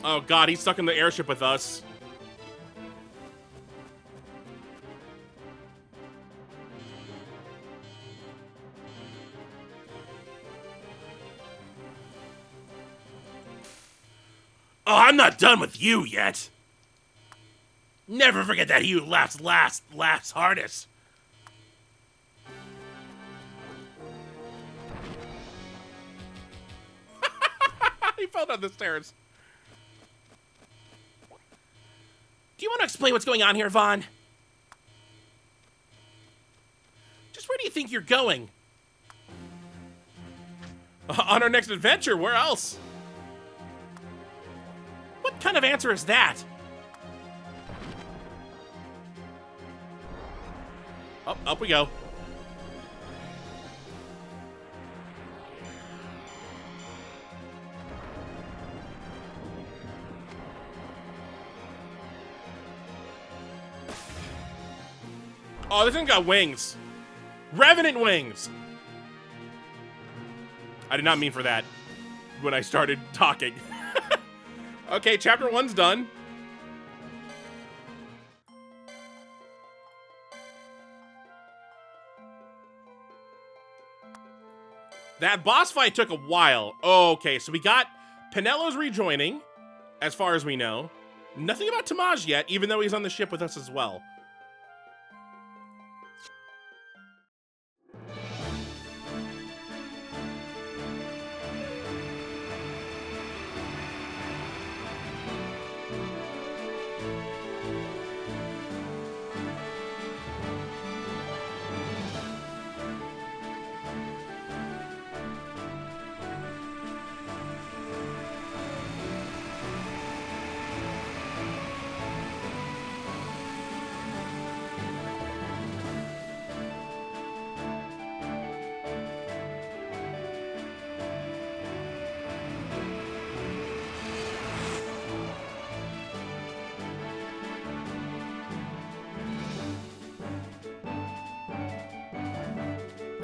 Oh god, he's stuck in the airship with us. Oh, I'm not done with you yet. Never forget that he who laughs laughs hardest. He fell down the stairs. Do you want to explain what's going on here, Vaughn? Just where do you think you're going? On our next adventure, where else? What kind of answer is that? Oh, up we go. Oh, this thing got wings. Revenant wings. I did not mean for that when I started talking. Okay, chapter 1's done. That boss fight took a while. Okay, so we got Pinello's rejoining, as far as we know. Nothing about Tamaj yet, even though he's on the ship with us as well.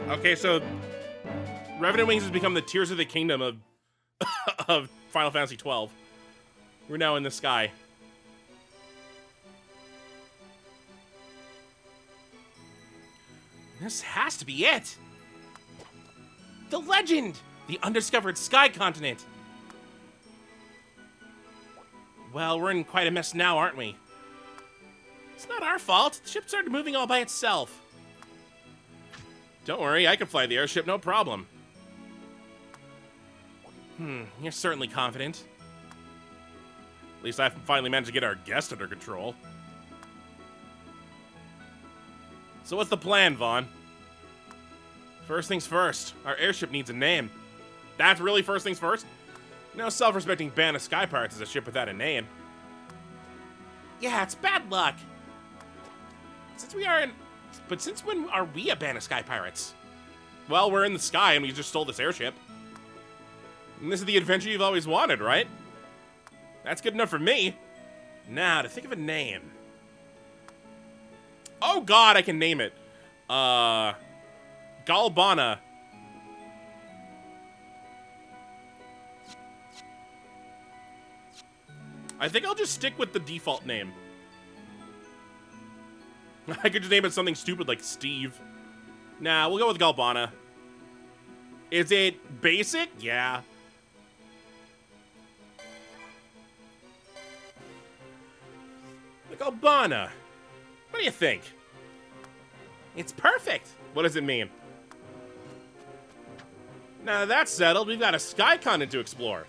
Okay, so Revenant Wings has become the Tears of the Kingdom of of Final Fantasy XII. We're now in the sky. This has to be it. The legend! The undiscovered sky continent. Well, we're in quite a mess now, aren't we? It's not our fault. The ship started moving all by itself. Don't worry, I can fly the airship, no problem. You're certainly confident. At least I finally managed to get our guest under control. So what's the plan, Vaughn? First things first, our airship needs a name. That's really first things first? No self-respecting band of sky pirates is a ship without a name. Yeah, it's bad luck. But since when are we a band of sky pirates? Well, we're in the sky and we just stole this airship. And this is the adventure you've always wanted, right? That's good enough for me. Now, to think of a name. Oh god, I can name it. Galbana. I think I'll just stick with the default name. I could just name it something stupid like Steve. Nah, we'll go with Galbana. Is it basic? Yeah. The Galbana. What do you think? It's perfect. What does it mean? Now that that's settled, we've got a sky continent to explore.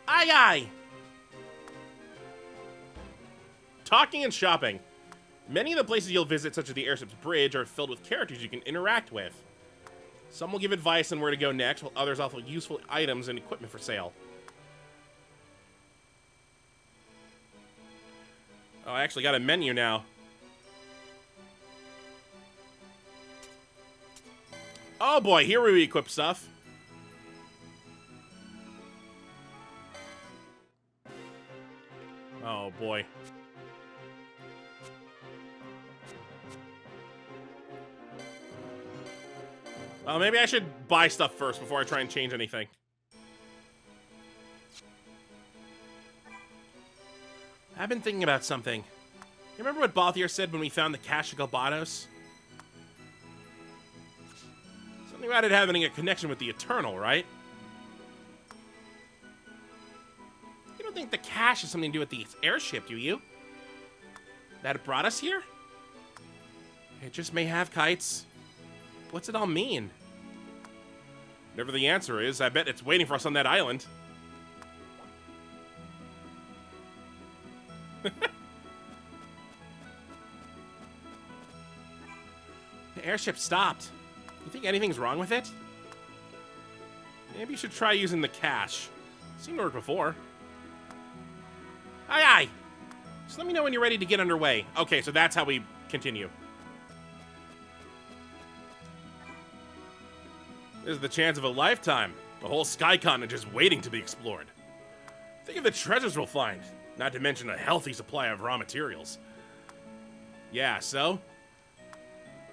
Aye aye. Talking and shopping. Many of the places you'll visit, such as the airship's bridge, are filled with characters you can interact with. Some will give advice on where to go next, while others offer useful items and equipment for sale. Oh, I actually got a menu now. Oh boy, here we equip stuff. Oh boy. Well, maybe I should buy stuff first before I try and change anything. I've been thinking about something. You remember what Balthier said when we found the cache of Galbanos? Something about it having a connection with the Eternal, right? You don't think the cache has something to do with the airship, do you? That it brought us here? It just may have, Kites. What's it all mean? Whatever the answer is, I bet it's waiting for us on that island. The airship stopped. You think anything's wrong with it? Maybe you should try using the cache. Seemed to work before. Aye aye! Just let me know when you're ready to get underway. Okay, so that's how we continue. This is the chance of a lifetime. The whole sky continent is waiting to be explored. Think of the treasures we'll find, not to mention a healthy supply of raw materials. Yeah, so?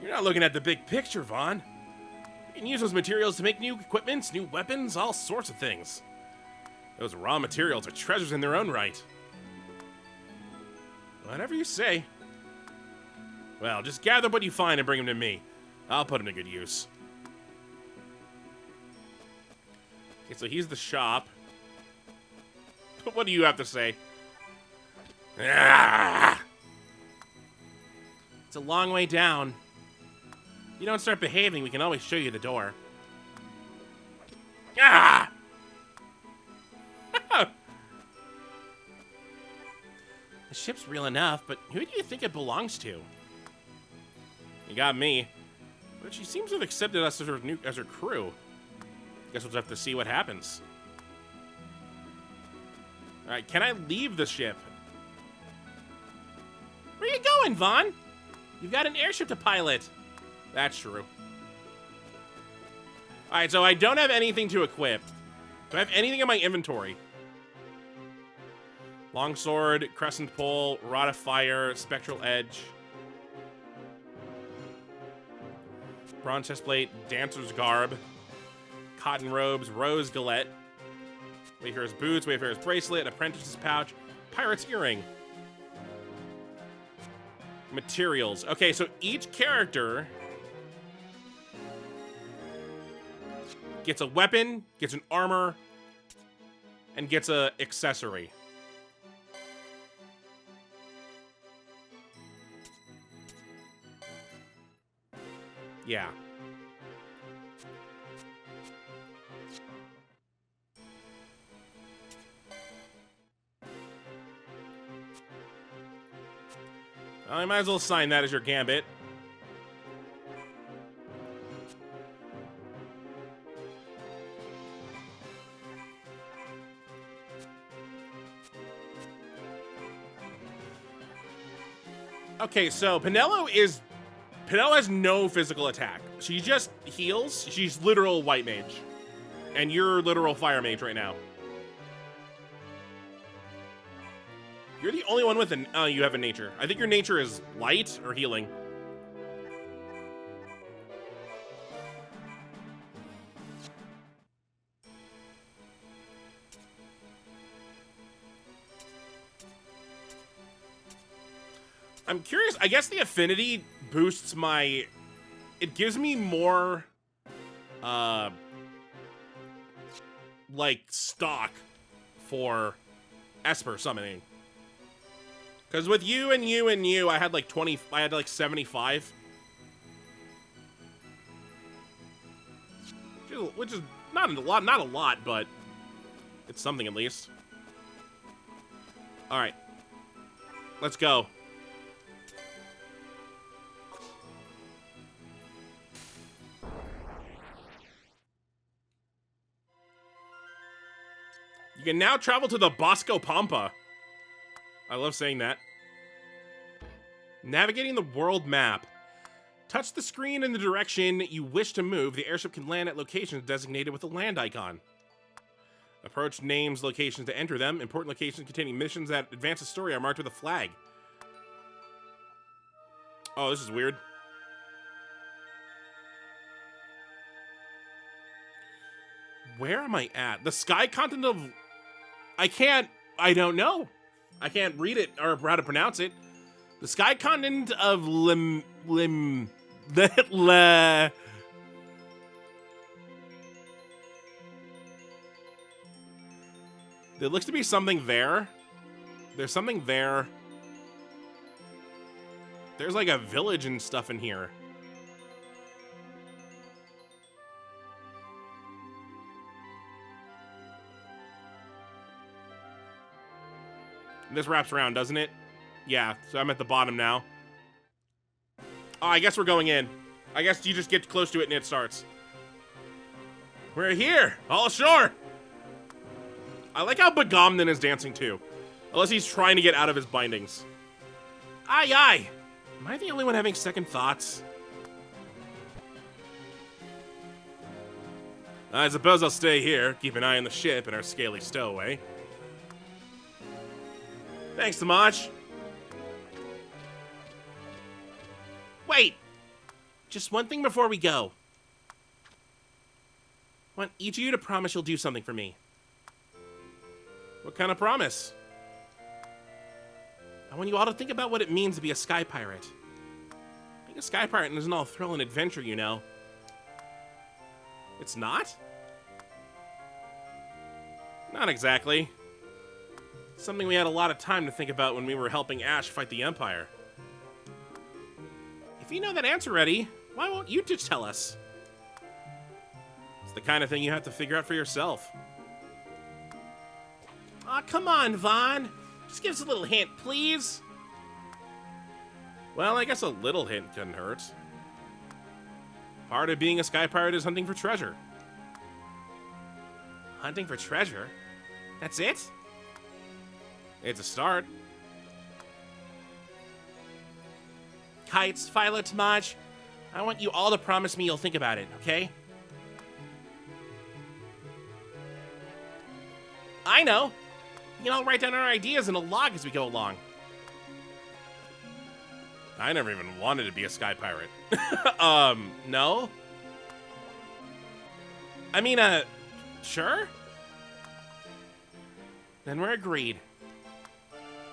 You're not looking at the big picture, Vaughn. You can use those materials to make new equipments, new weapons, all sorts of things. Those raw materials are treasures in their own right. Whatever you say. Well, just gather what you find and bring them to me. I'll put them to good use. Okay, so he's the shop. What do you have to say? Ah! It's a long way down. If you don't start behaving, we can always show you the door. Ah! The ship's real enough, but who do you think it belongs to? You got me. But she seems to have accepted us as her crew. Guess we'll just have to see what happens. Alright, can I leave the ship? Where you going, Vaughn? You've got an airship to pilot. That's true. Alright, so I don't have anything to equip. Do I have anything in my inventory? Longsword, crescent pole, rod of fire, spectral edge. Bronze chestplate, dancer's garb. Cotton robes, rose galette. Wayfarer's boots, Wayfarer's bracelet, apprentice's pouch, pirate's earring. Materials. Okay, so each character gets a weapon, gets an armor, and gets a accessory. Yeah. I might as well assign that as your gambit. Okay, so Pinello has no physical attack. She just heals. She's literal white mage. And you're literal fire mage right now. You're the only one with an... Oh, you have a nature. I think your nature is light or healing. I'm curious. I guess the affinity boosts my... It gives me more... like, stock for Esper summoning. Because with you and you and you, I had like 20... I had like 75. Which is not a lot, but it's something at least. All right. Let's go. You can now travel to the Bosco Pampa. I love saying that. Navigating the world map. Touch the screen in the direction you wish to move. The airship can land at locations designated with a land icon. Approach names locations to enter them. Important locations containing missions that advance the story are marked with a flag. Oh, this is weird. Where am I at? The sky continent of... I don't know. I can't read it or how to pronounce it. The sky continent of there looks to be something there. There's something there. There's like a village and stuff in here. This wraps around, doesn't it? Yeah, so I'm at the bottom now. Oh, I guess we're going in. I guess you just get close to it and it starts. We're here, all ashore. I like how Bagomnin is dancing too. Unless he's trying to get out of his bindings. Aye, aye. Am I the only one having second thoughts? I suppose I'll stay here, keep an eye on the ship and our scaly stowaway. Thanks, Tamaj. Wait! Just one thing before we go. I want each of you to promise you'll do something for me. What kind of promise? I want you all to think about what it means to be a sky pirate. Being a sky pirate isn't all thrill and adventure, you know. It's not? Not exactly. It's something we had a lot of time to think about when we were helping Ash fight the Empire. If you know that answer already, why won't you just tell us? It's the kind of thing you have to figure out for yourself. Aw, come on, Vaughn. Just give us a little hint, please. Well, I guess a little hint couldn't hurt. Part of being a sky pirate is hunting for treasure. Hunting for treasure? That's it? It's a start. Kites, Philo, Tamaj, I want you all to promise me you'll think about it, okay? I know. You can all write down our ideas in a log as we go along. I never even wanted to be a sky pirate. No? I mean, sure? Then we're agreed.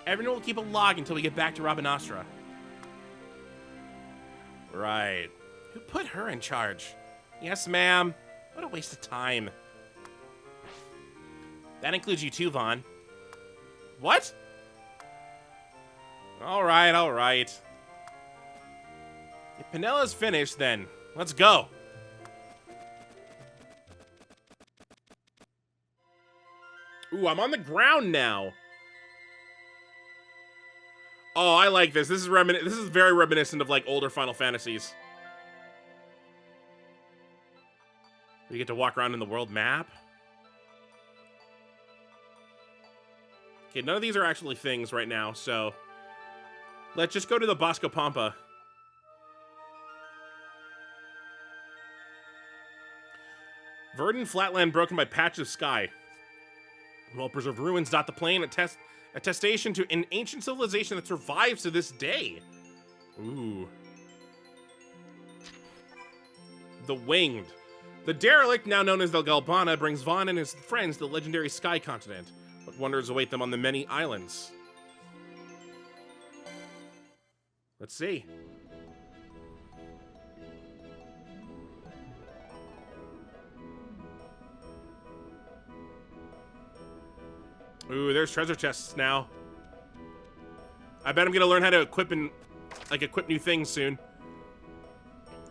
Everyone will keep a log until we get back to Rabanastra. Right. Who put her in charge? Yes, ma'am. What a waste of time. That includes you too, Vaughn. What? All right, all right. If Pinella's finished, then let's go. Ooh, I'm on the ground now. Oh, I like this. This is very reminiscent of like older Final Fantasies. You get to walk around in the world map. Okay, none of these are actually things right now, so let's just go to the Bosco Pampa. Verdant flatland broken by patches of sky. Well-preserved ruins dot the plain, attestation to an ancient civilization that survives to this day. Ooh. The Winged. The derelict, now known as the Galbana, brings Vaughn and his friends to the legendary Sky Continent. What wonders await them on the many islands? Let's see. Ooh, there's treasure chests now. I bet I'm gonna learn how to equip new things soon.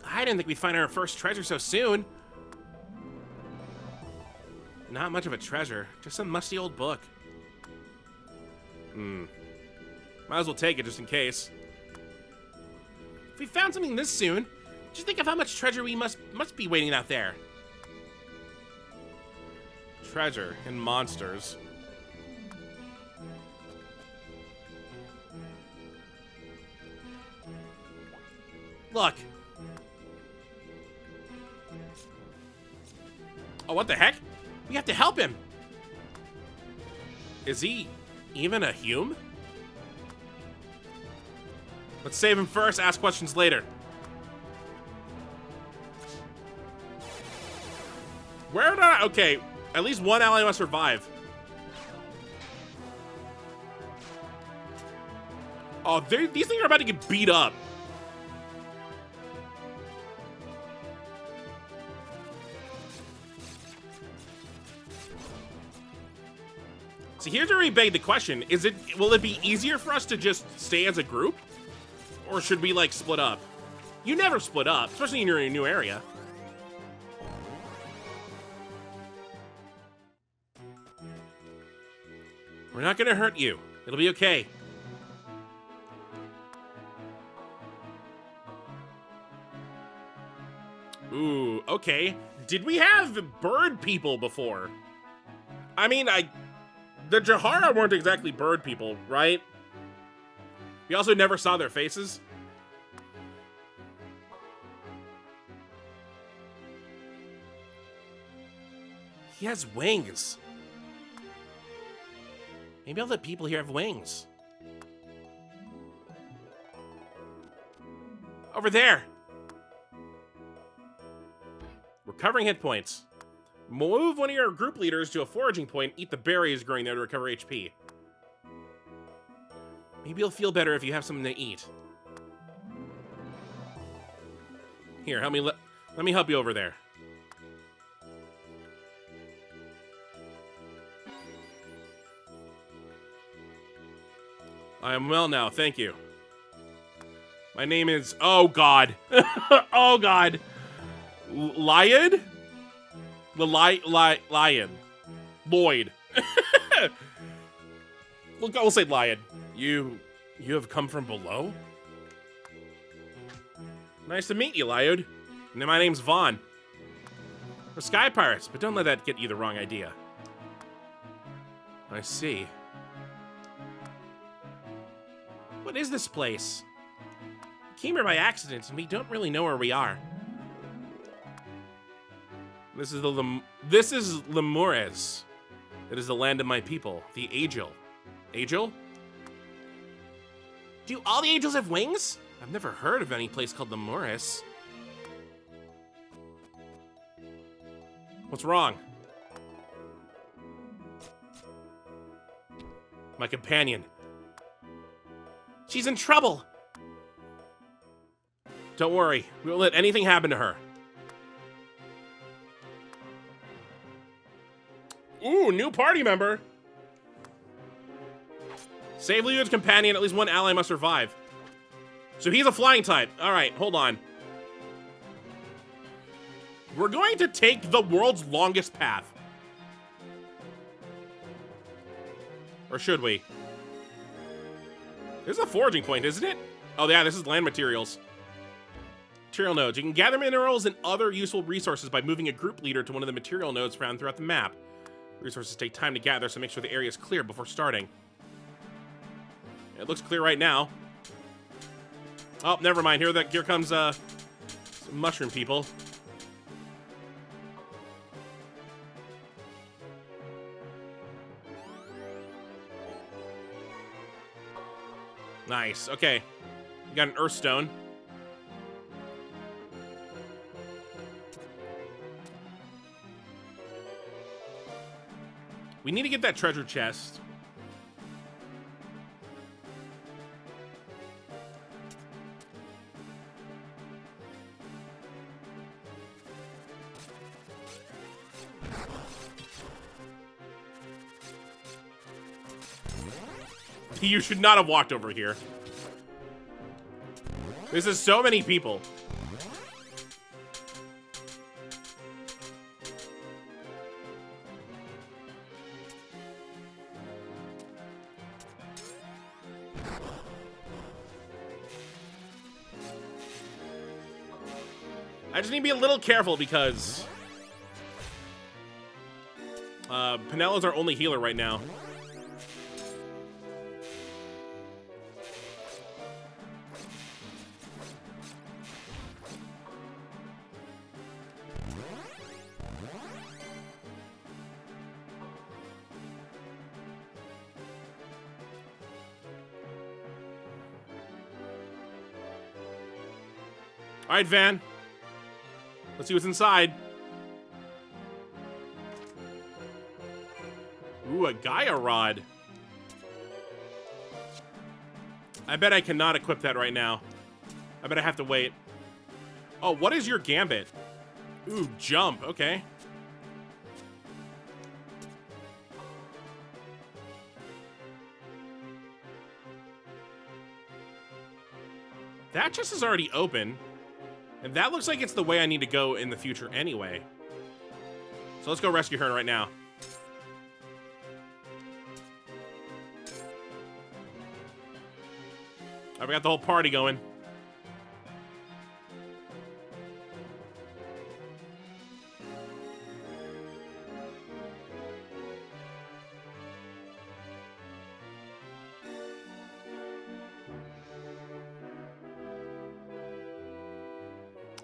I didn't think we'd find our first treasure so soon. Not much of a treasure, just some musty old book. Might as well take it just in case. If we found something this soon, just think of how much treasure we must be waiting out there. Treasure and monsters. Look. Oh, what the heck? We have to help him. Is he even a human? Let's save him first, ask questions later. Where did I... Okay, at least one ally must survive. Oh, these things are about to get beat up. So here's where we beg the question. Will it be easier for us to just stay as a group? Or should we, like, split up? You never split up, especially in your new area. We're not gonna hurt you. It'll be okay. Ooh, okay. Did we have bird people before? I mean, the Jahara weren't exactly bird people, right? We also never saw their faces. He has wings. Maybe all the people here have wings. Over there. Recovering hit points. Move one of your group leaders to a foraging point. Eat the berries growing there to recover HP. Maybe you'll feel better if you have something to eat. Here, help me. Let me help you over there. I am well now, thank you. My name is... Oh, God. Oh, God. Lyad? Lion. Lloyd. We'll say Lyad. You have come from below? Nice to meet you, Lyad. My name's Vaughn. We're sky pirates, but don't let that get you the wrong idea. I see. What is this place? We came here by accident, and we don't really know where we are. This is Lemures. It is the land of my people, the Agil. Agil? Do all the Agils have wings? I've never heard of any place called Lemures. What's wrong? My companion. She's in trouble. Don't worry. We won't let anything happen to her. Ooh, new party member. Save Leo's companion. At least one ally must survive. So he's a flying type. All right, hold on. We're going to take the world's longest path. Or should we? This is a foraging point, isn't it? Oh, yeah, this is land materials. Material nodes. You can gather minerals and other useful resources by moving a group leader to one of the material nodes found throughout the map. Resources take time to gather, so make sure the area is clear before starting. It looks clear right now. Oh, never mind. Here comes some mushroom people. Nice. Okay. We got an earth stone. We need to get that treasure chest. You should not have walked over here. This is so many people. I just need to be a little careful because Penella's our only healer right now. All right, Van. Let's see what's inside. Ooh, a Gaia rod. I bet I cannot equip that right now. I bet I have to wait. Oh, what is your gambit? Ooh, jump. Okay. That chest is already open. And that looks like it's the way I need to go in the future anyway. So let's go rescue her right now. I've got the whole party going.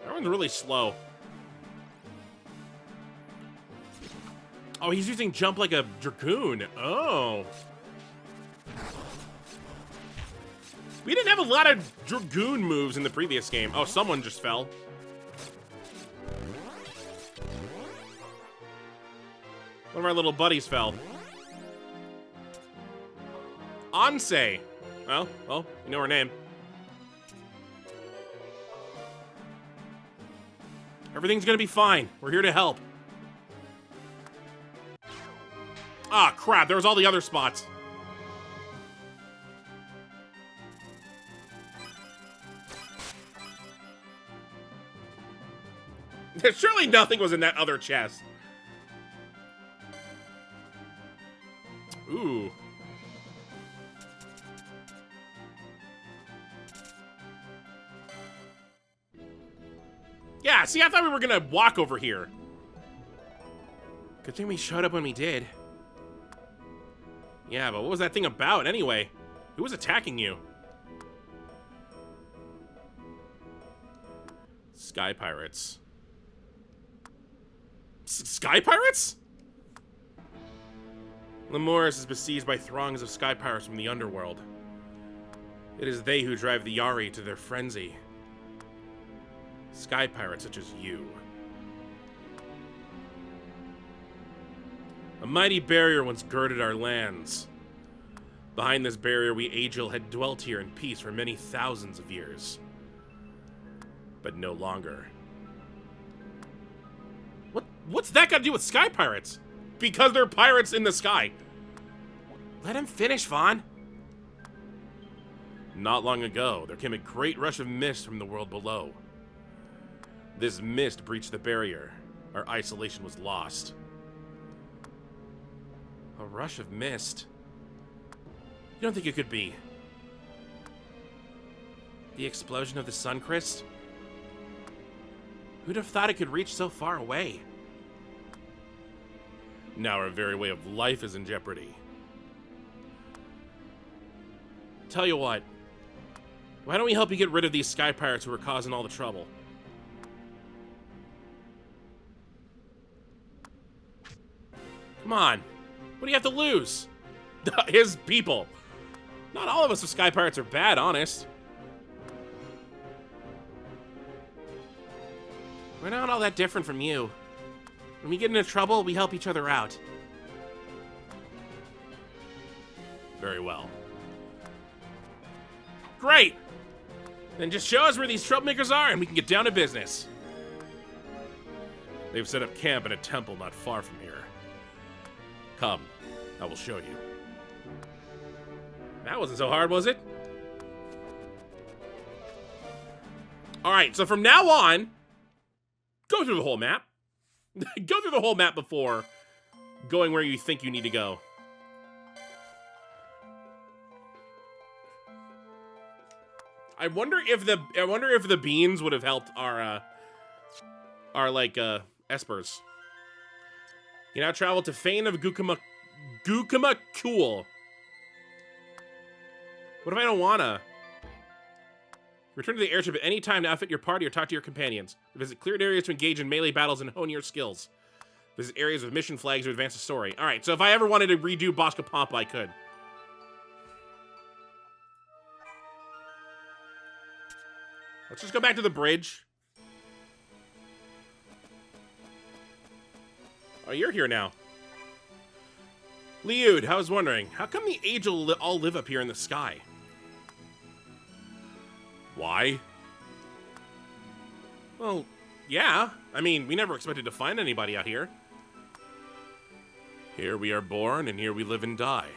Everyone's really slow. Oh, he's using jump like a dragoon. Oh. We didn't have a lot of dragoon moves in the previous game. Oh, someone just fell. One of our little buddies fell. Ansei. Well, you know her name. Everything's gonna be fine. We're here to help. Ah, crap. There was all the other spots. Surely nothing was in that other chest. Ooh. Yeah, see, I thought we were gonna walk over here. Good thing we showed up when we did. Yeah, but what was that thing about anyway? Who was attacking you? Sky pirates. Sky pirates? Lemoris is besieged by throngs of sky pirates from the underworld. It is they who drive the Yari to their frenzy. Sky pirates such as you. A mighty barrier once girded our lands. Behind this barrier, we Agil had dwelt here in peace for many thousands of years. but no longer. What's that got to do with sky pirates? Because they're pirates in the sky. Let him finish, Vaughn. Not long ago, there came a great rush of mist from the world below. This mist breached the barrier. Our isolation was lost. A rush of mist? You don't think it could be the explosion of the Suncrest? Who'd have thought it could reach so far away? Now our very way of life is in jeopardy. Tell you what, why don't we help you get rid of these sky pirates who are causing all the trouble? Come on, what do you have to lose? His people. Not all of us with sky pirates are bad, honest. We're not all that different from you. When we get into trouble, we help each other out. Very well. Great! Then just show us where these troublemakers are and we can get down to business. They've set up camp in a temple not far from here. Come, I will show you. That wasn't so hard, was it? Alright, so from now on, go through the whole map. Go through the whole map before going where you think you need to go. I wonder if the beans would have helped our espers. You now travel to Fane of Gukama Cool. What if I don't wanna? Return to the airship at any time to outfit your party or talk to your companions. Visit cleared areas to engage in melee battles and hone your skills. Visit areas with mission flags to advance the story. Alright, so if I ever wanted to redo Bosca Pampa, I could. Let's just go back to the bridge. Oh, you're here now. Liud, I was wondering, how come the Angel all live up here in the sky? Why? Well, yeah. I mean, we never expected to find anybody out here. Here we are born, and here we live and die.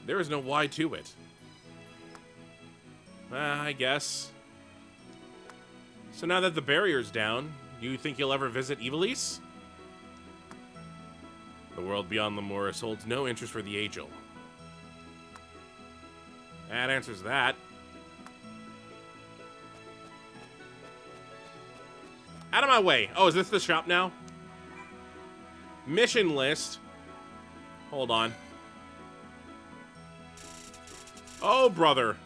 There is no why to it. I guess. So now that the barrier's down, do you think you'll ever visit Ivalice? The world beyond the Morris holds no interest for the Angel. That answers that. Out of my way. Oh, is this the shop now? Mission list. Hold on. Oh, brother.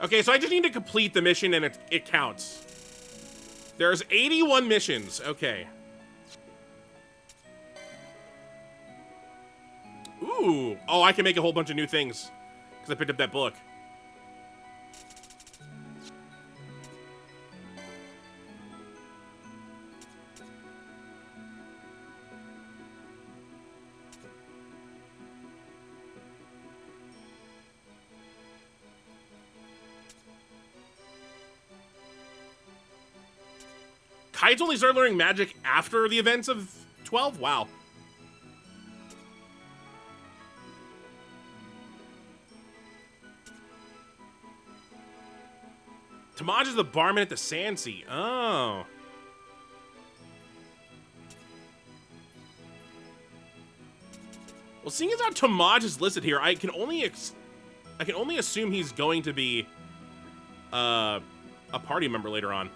Okay, so I just need to complete the mission and it counts. There's 81 missions. Okay. Ooh. Oh, I can make a whole bunch of new things because I picked up that book. Kai's only started learning magic after the events of 12? Wow. Tamaj is the barman at the Sandsea. Oh. Well, seeing as how Tamaj is listed here, I can only assume he's going to be a party member later on.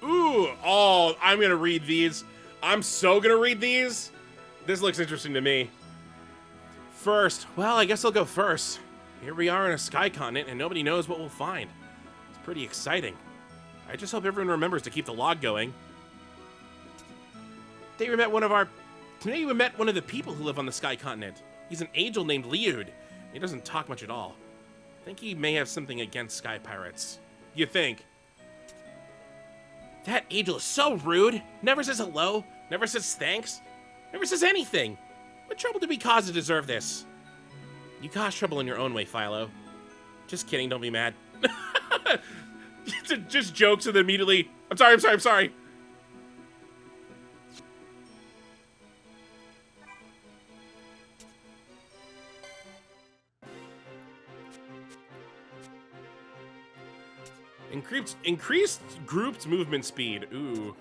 Ooh, oh, I'm gonna read these. I'm so gonna read these. This looks interesting to me. First, well, I guess I'll go first. Here we are in a sky continent and nobody knows what we'll find. It's pretty exciting. I just hope everyone remembers to keep the log going. Today we met one of the people who live on the sky continent. He's an angel named Liud. He doesn't talk much at all. I think he may have something against sky pirates. You think? That angel is so rude. Never says hello. Never says thanks. Never says anything. What trouble did we cause to deserve this? You caused trouble in your own way, Philo. Just kidding, don't be mad. Just jokes and then immediately, I'm sorry. Increased grouped movement speed. Ooh.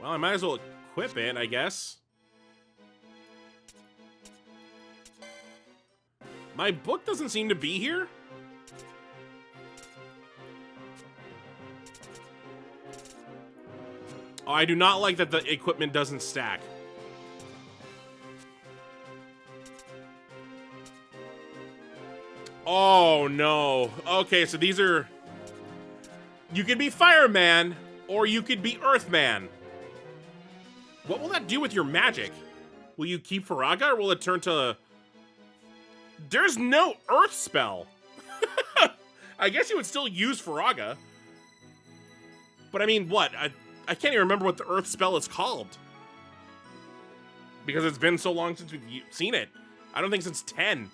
Well, I might as well equip it, I guess. My book doesn't seem to be here. Oh, I do not like that the equipment doesn't stack. Oh, no. Okay, so these are... You could be Fireman, or you could be Earthman. What will that do with your magic? Will you keep Faraga, or will it turn to... There's no Earth spell. I guess you would still use Faraga. But I mean, what? I can't even remember what the Earth spell is called. Because it's been so long since we've seen it. I don't think since 10.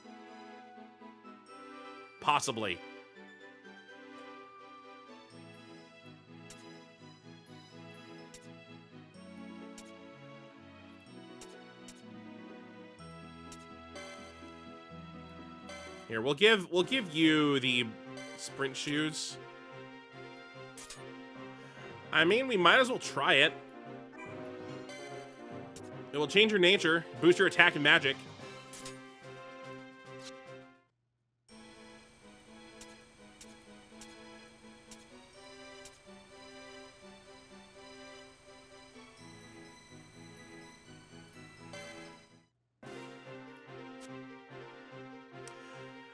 Possibly. Here, we'll give you the sprint shoes. I mean, we might as well try it. It will change your nature, boost your attack and magic.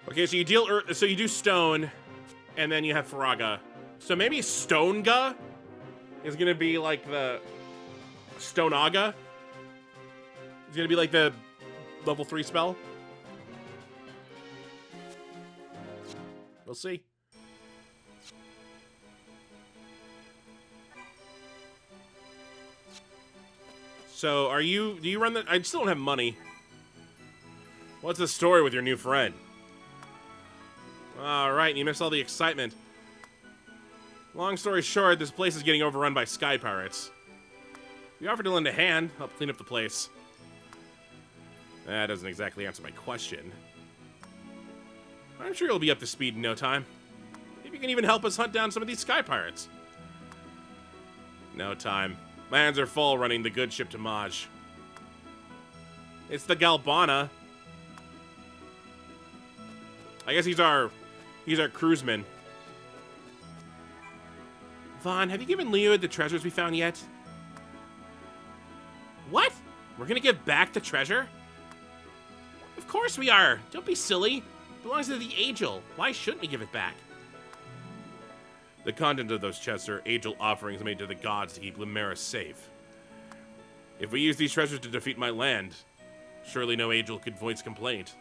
Okay, so you deal Earth, so you do stone, and then you have Faraga. So maybe Stonega is gonna be like the Stonaga. It's gonna be like the level 3 spell. We'll see. So do you run the, I still don't have money. What's the story with your new friend? Alright, you missed all the excitement. Long story short, this place is getting overrun by sky pirates. We offered to lend a hand, help clean up the place. That doesn't exactly answer my question. I'm sure you'll be up to speed in no time. Maybe you can even help us hunt down some of these sky pirates. No time. My hands are full running the good ship to Maj. It's the Galbana. I guess he's our cruiseman. Vaughn, have you given Leod the treasures we found yet? What? We're gonna give back the treasure? Of course we are. Don't be silly. It belongs to the Angel. Why shouldn't we give it back? The content of those chests are Angel offerings made to the gods to keep Limeris safe. If we use these treasures to defeat my land, surely no Angel could voice complaint.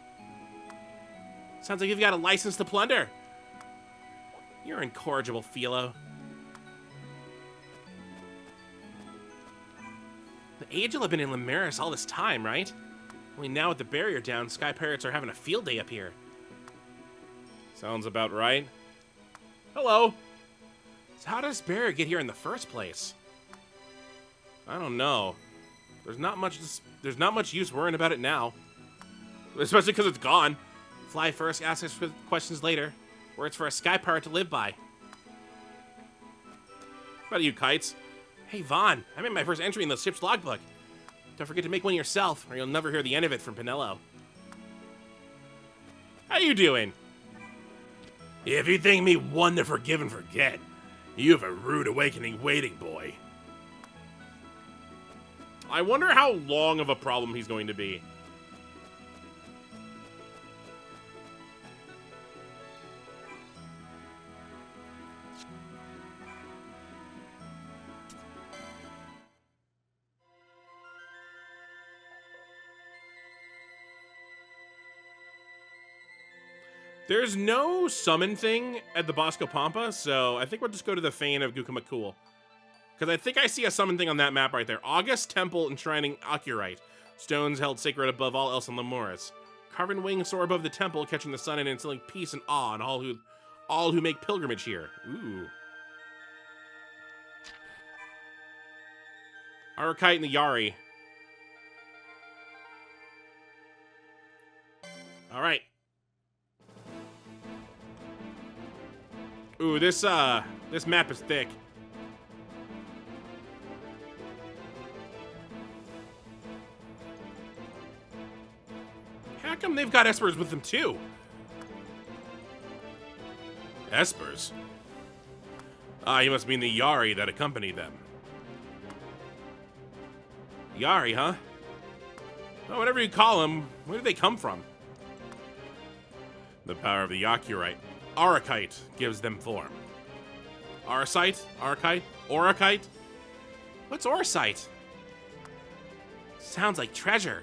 Sounds like you've got a license to plunder. You're incorrigible, Philo. The Angel have been in Limeris all this time, right? Only now with the barrier down, sky pirates are having a field day up here. Sounds about right. Hello. So how does barrier get here in the first place? I don't know. There's not much use worrying about it now. Especially because it's gone. Fly first, ask us questions later. Words for a sky pirate to live by. What about you, Kites? Hey, Vaughn, I made my first entry in the ship's logbook. Don't forget to make one yourself, or you'll never hear the end of it from Pinello. How you doing? If you think me one to forgive and forget, you have a rude awakening waiting, boy. I wonder how long of a problem he's going to be. There's no summon thing at the Bosco Pampa, so I think we'll just go to the Fane of Gukamakul. Because I think I see a summon thing on that map right there. August Temple enshrining Occurite. Stones held sacred above all else on Lemoris. Carven wings soar above the temple, catching the sun and instilling peace and awe on all who make pilgrimage here. Ooh. Arakite and the Yari. All right. Ooh, this map is thick. How come they've got Espers with them too? Espers? Ah, you must mean the Yari that accompany them. Yari, huh? Oh, whatever you call them, where did they come from? The power of the Occurite. Arakite gives them form. Aracite? Arakite? Orakite? What's Oracite? Sounds like treasure.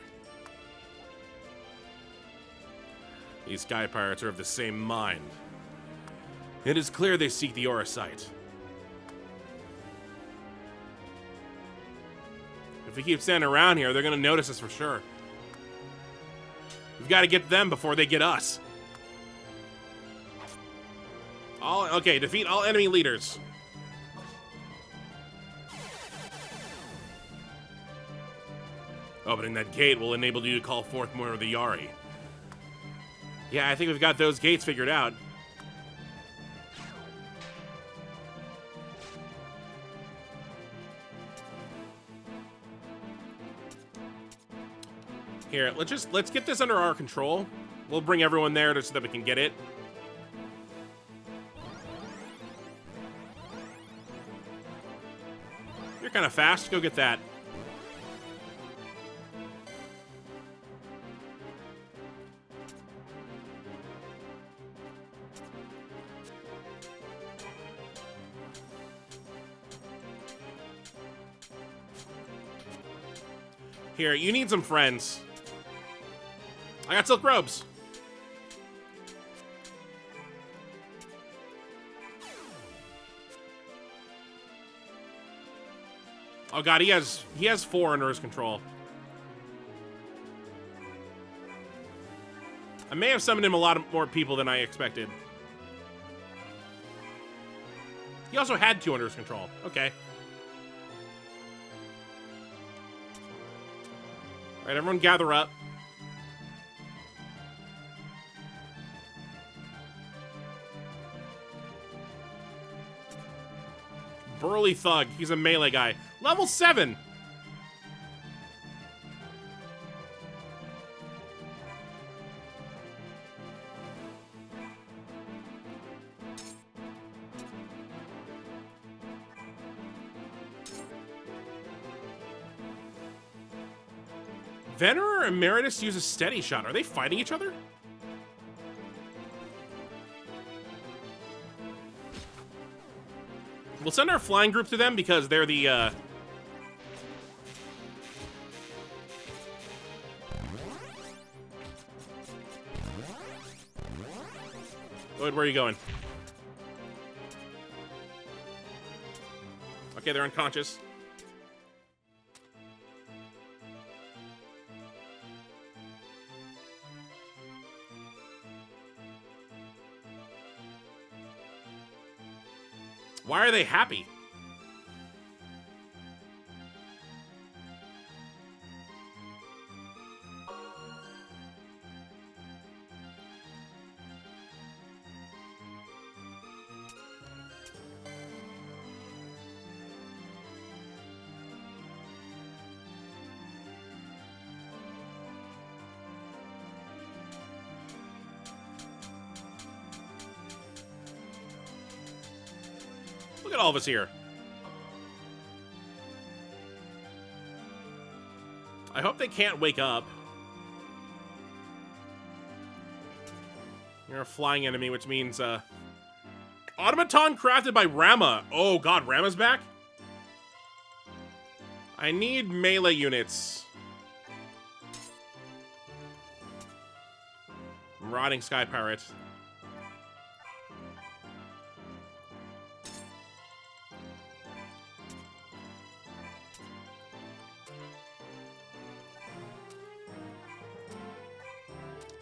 These sky pirates are of the same mind. It is clear they seek the Oracite. If we keep standing around here, they're gonna notice us for sure. We've got to get them before they get us. Okay, defeat all enemy leaders. Opening that gate will enable you to call forth more of the Yari. Yeah, I think we've got those gates figured out. Here, let's get this under our control. We'll bring everyone there so that we can get it. You're kind of fast. Go get that. Here, you need some friends. I got silk robes. Oh god, he has 4 under his control. I may have summoned him a lot more people than I expected. He also had 2 under his control. Okay. Alright, everyone gather up. Burly Thug. He's a melee guy. Level 7! Venerer Emeritus uses steady shot. Are they fighting each other? We'll send our flying group to them because they're the, Lloyd, where are you going? Okay, they're unconscious. Why are they happy? Look at all of us here. I hope they can't wake up. You're a flying enemy, which means, automaton crafted by Rama. Oh god, Rama's back? I need melee units. Marauding Sky Pirate.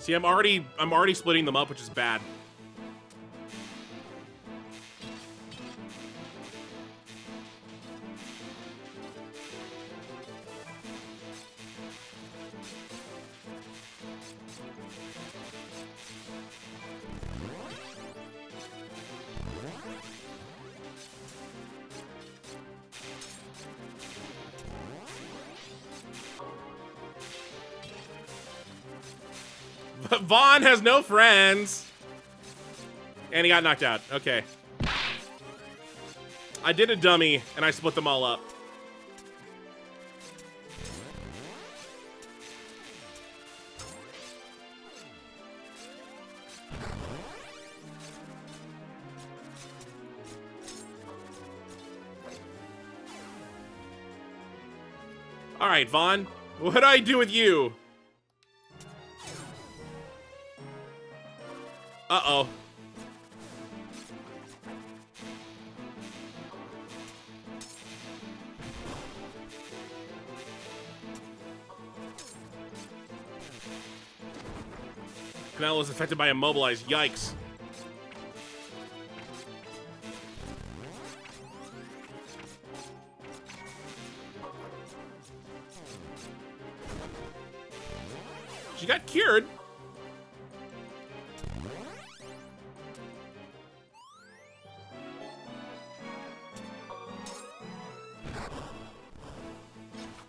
See, I'm already splitting them up, which is bad. Vaughn has no friends. And he got knocked out. Okay. I did a dummy, and I split them all up. All right, Vaughn. What do I do with you? Uh-oh. Canelo is affected by immobilize. Yikes. She got cured.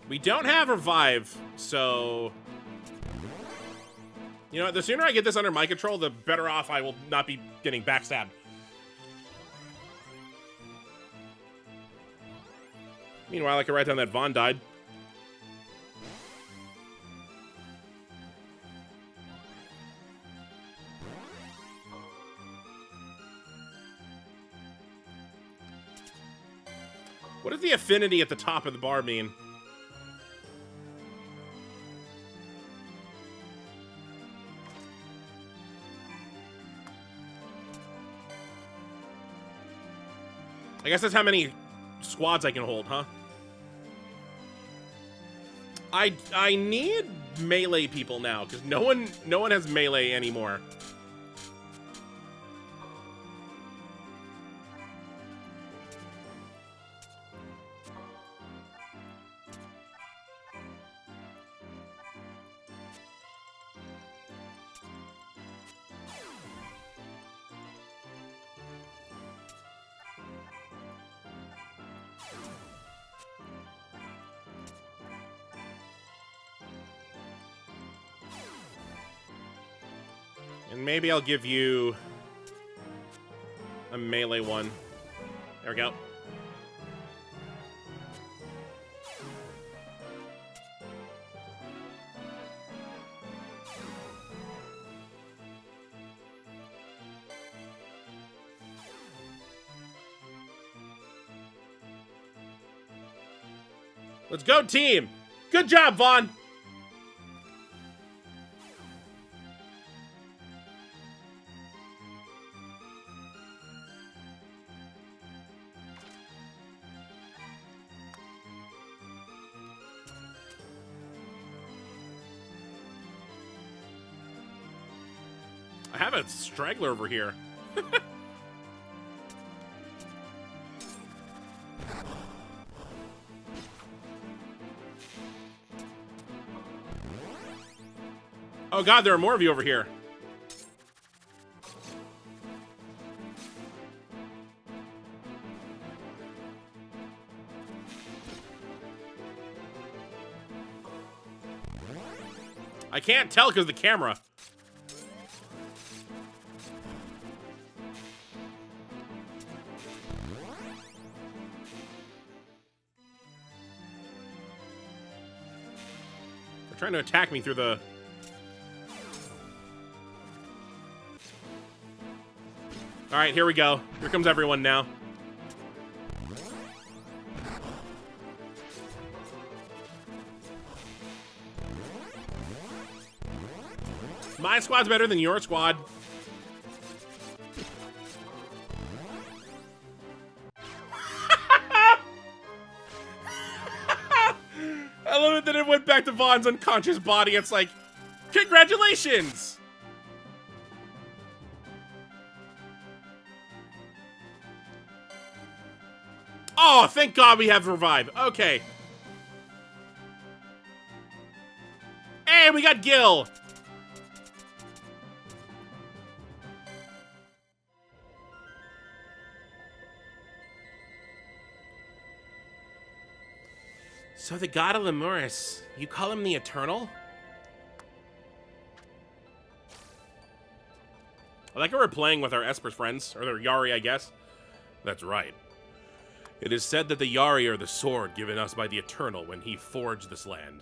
We don't have revive, so... You know what, the sooner I get this under my control, the better off I will not be getting backstabbed. Meanwhile, I can write down that Vaughn died. What does the affinity at the top of the bar mean? I guess that's how many squads I can hold, huh? I need melee people now, because no one has melee anymore. And maybe I'll give you a melee one. There we go. Let's go, team! Good job, Vaughn! I have a straggler over here. Oh god, there are more of you over here. I can't tell because of the camera. They're trying to attack me through the... Alright, here we go. Here comes everyone now. My squad's better than your squad. I love it that it went back to Vaughn's unconscious body. It's like, congratulations! Oh, thank God we have revive. Okay. And we got Gil. So the god of Lemuris, you call him the Eternal? I like how we're playing with our Esper friends, or their Yari, I guess. That's right. It is said that the Yari are the sword given us by the Eternal when he forged this land.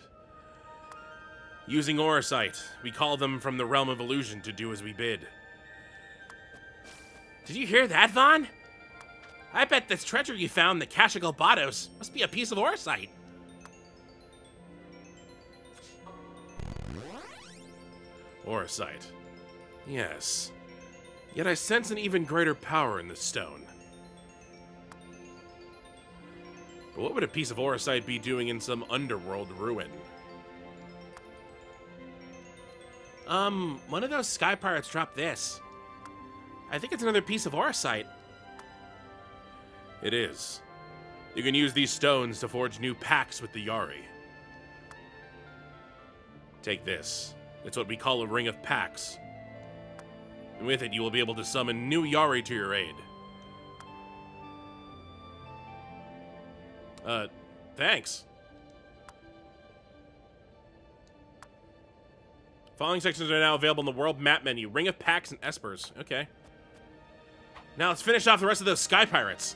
Using Orosite, we call them from the realm of illusion to do as we bid. Did you hear that, Vaughn? I bet this treasure you found in the Cache of Galbados must be a piece of Orosite. Orosite. Yes. Yet I sense an even greater power in this stone. But what would a piece of Orosite be doing in some underworld ruin? One of those sky pirates dropped this. I think it's another piece of Orosite. It is. You can use these stones to forge new pacts with the Yari. Take this. It's what we call a Ring of Pacts. And with it, you will be able to summon new Yari to your aid. Thanks. Following sections are now available in the world map menu. Ring of Pacts and Espers. Okay. Now let's finish off the rest of those Sky Pirates.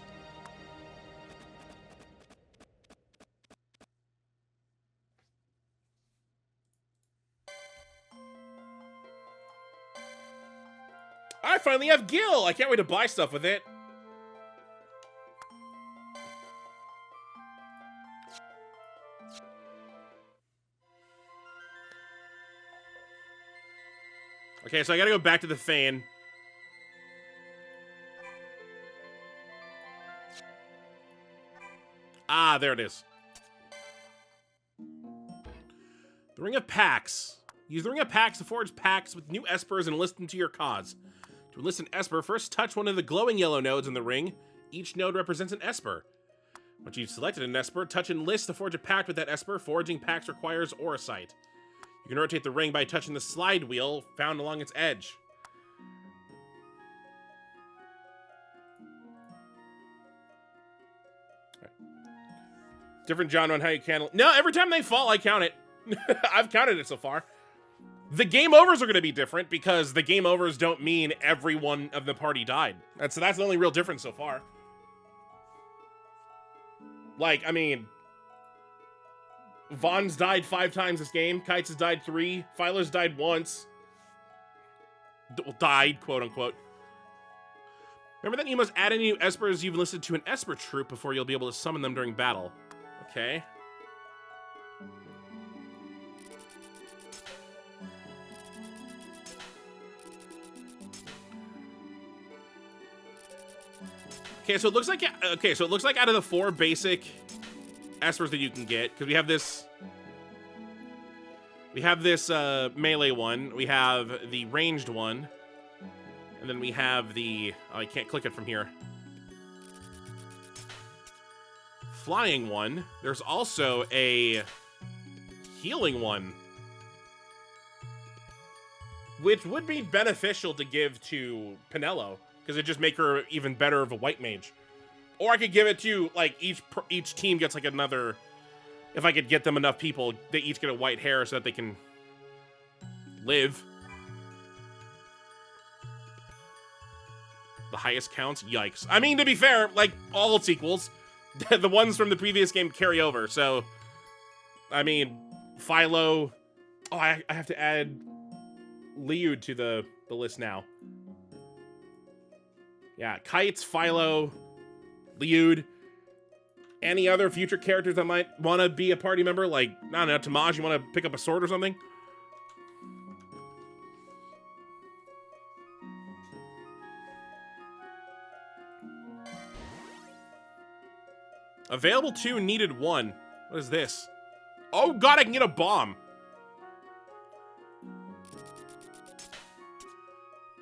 I finally have Gil! I can't wait to buy stuff with it. Okay, so I gotta go back to the Fane. Ah, there it is. The Ring of Pacts. Use the Ring of Pacts to forge pacts with new Espers and enlist them to your cause. To enlist an Esper, first touch one of the glowing yellow nodes in the ring. Each node represents an Esper. Once you've selected an Esper, touch Enlist to forge a pact with that Esper. Forging pacts requires Orosite. You can rotate the ring by touching the slide wheel found along its edge. Right. Different genre on how you can... No, every time they fall, I count it. I've counted it so far. The game overs are going to be different because the game overs don't mean everyone of the party died. That's the only real difference so far. Like, I mean, Vaughn's died 5 times this game. Kites has died 3. Philo's died once. Died, quote unquote. Remember that you must add any new Espers you've enlisted to an Esper troop before you'll be able to summon them during battle. Okay. Okay, so it looks like out of the 4 basic Espers that you can get, because we have this melee one, we have the ranged one, and then we have the I can't click it from here. Flying one. There's also a healing one, which would be beneficial to give to Penelo. Because it just make her even better of a white mage. Or I could give it to, like, each team gets, like, another... If I could get them enough people, they each get a white hair so that they can live. The highest counts? Yikes. I mean, to be fair, like, all sequels, the ones from the previous game carry over, so... I mean, Philo... Oh, I have to add Liud to the list now. Yeah, Kites, Philo, Liud, any other future characters that might want to be a party member, like, I don't know, Tamaj, you want to pick up a sword or something? Available 2, needed 1. What is this? Oh god, I can get a bomb!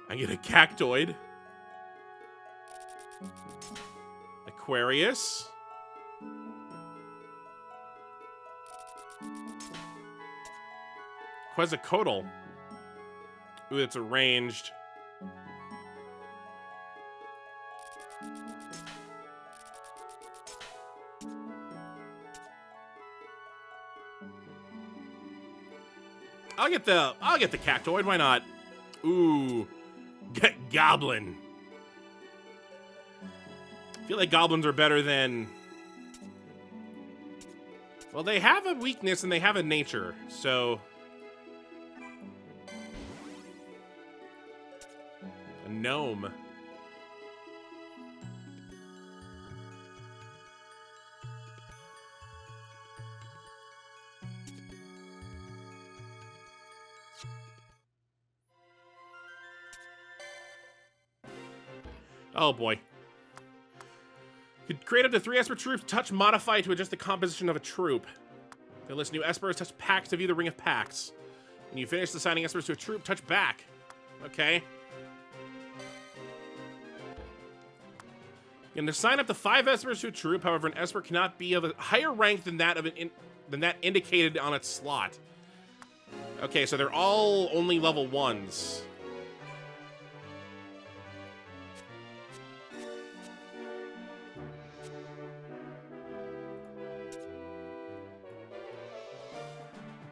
I get a cactoid. Aquarius. Quetzalcoatl. Ooh, it's arranged. I'll get the cactoid. Why not? Ooh, goblin. I feel like goblins are better than. Well, they have a weakness and they have a nature, so. A gnome. Oh boy. You could create up to 3 Esper troops, touch modify to adjust the composition of a troop. Then list new Espers, touch packs to view the Ring of Packs. When you finish assigning Espers to a troop, touch back. Okay. You can assign up to 5 Espers to a troop, however, an Esper cannot be of a higher rank than that indicated on its slot. Okay, so they're all only level 1s.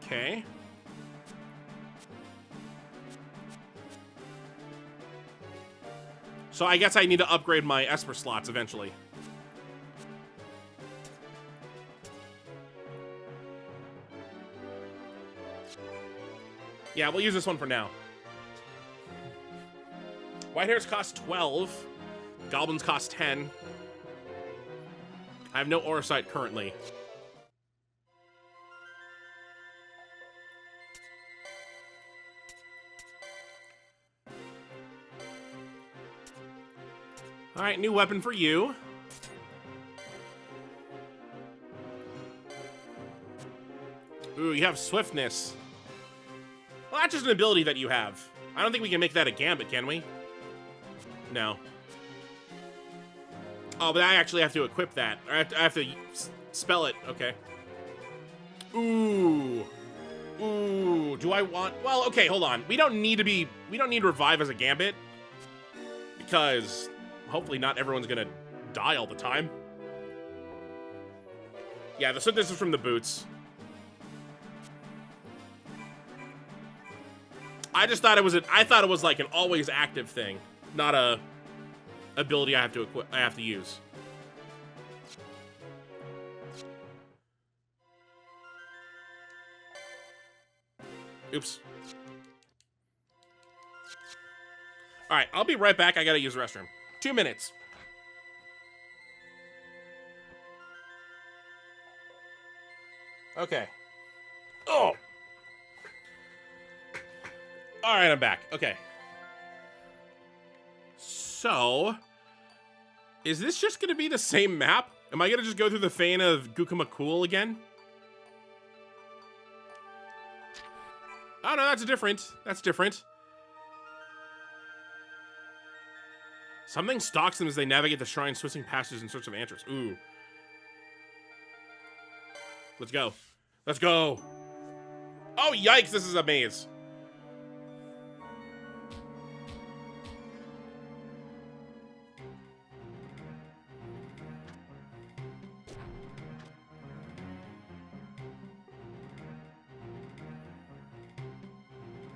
Okay. So I guess I need to upgrade my Esper slots eventually. Yeah, we'll use this one for now. White hairs cost 12. Goblins cost 10. I have no Orosight currently. All right, new weapon for you. Ooh, you have swiftness. Well, that's just an ability that you have. I don't think we can make that a gambit, can we? No. Oh, but I actually have to equip that. I have to spell it. Okay. Ooh. Ooh. Do I want? Well, okay. Hold on. We don't need to revive as a gambit because hopefully not everyone's gonna die all the time. Yeah, this is from the boots. I just thought it was I thought it was like an always active thing, not a ability I have to use. Oops. All right, I'll be right back. I gotta use the restroom. 2 minutes. Okay. Oh. All right, I'm back. Okay. So, is this just going to be the same map? Am I going to just go through the Fane of Gukamakul again? Oh, no, that's different. That's different. Something stalks them as they navigate the shrine, twisting passages in search of answers. Ooh. Let's go. Let's go. Oh, yikes, this is a maze.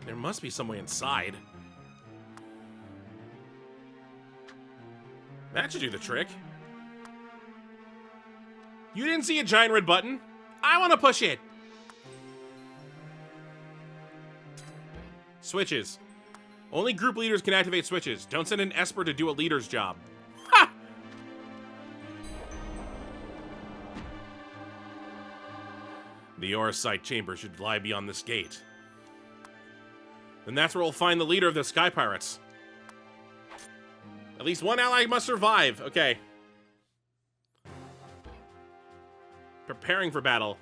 There must be some way inside. That should do the trick. You didn't see a giant red button? I want to push it. Switches. Only group leaders can activate switches. Don't send an Esper to do a leader's job. Ha! The Orosight chamber should lie beyond this gate. Then that's where we'll find the leader of the Sky Pirates. At least one ally must survive. Okay. Preparing for battle.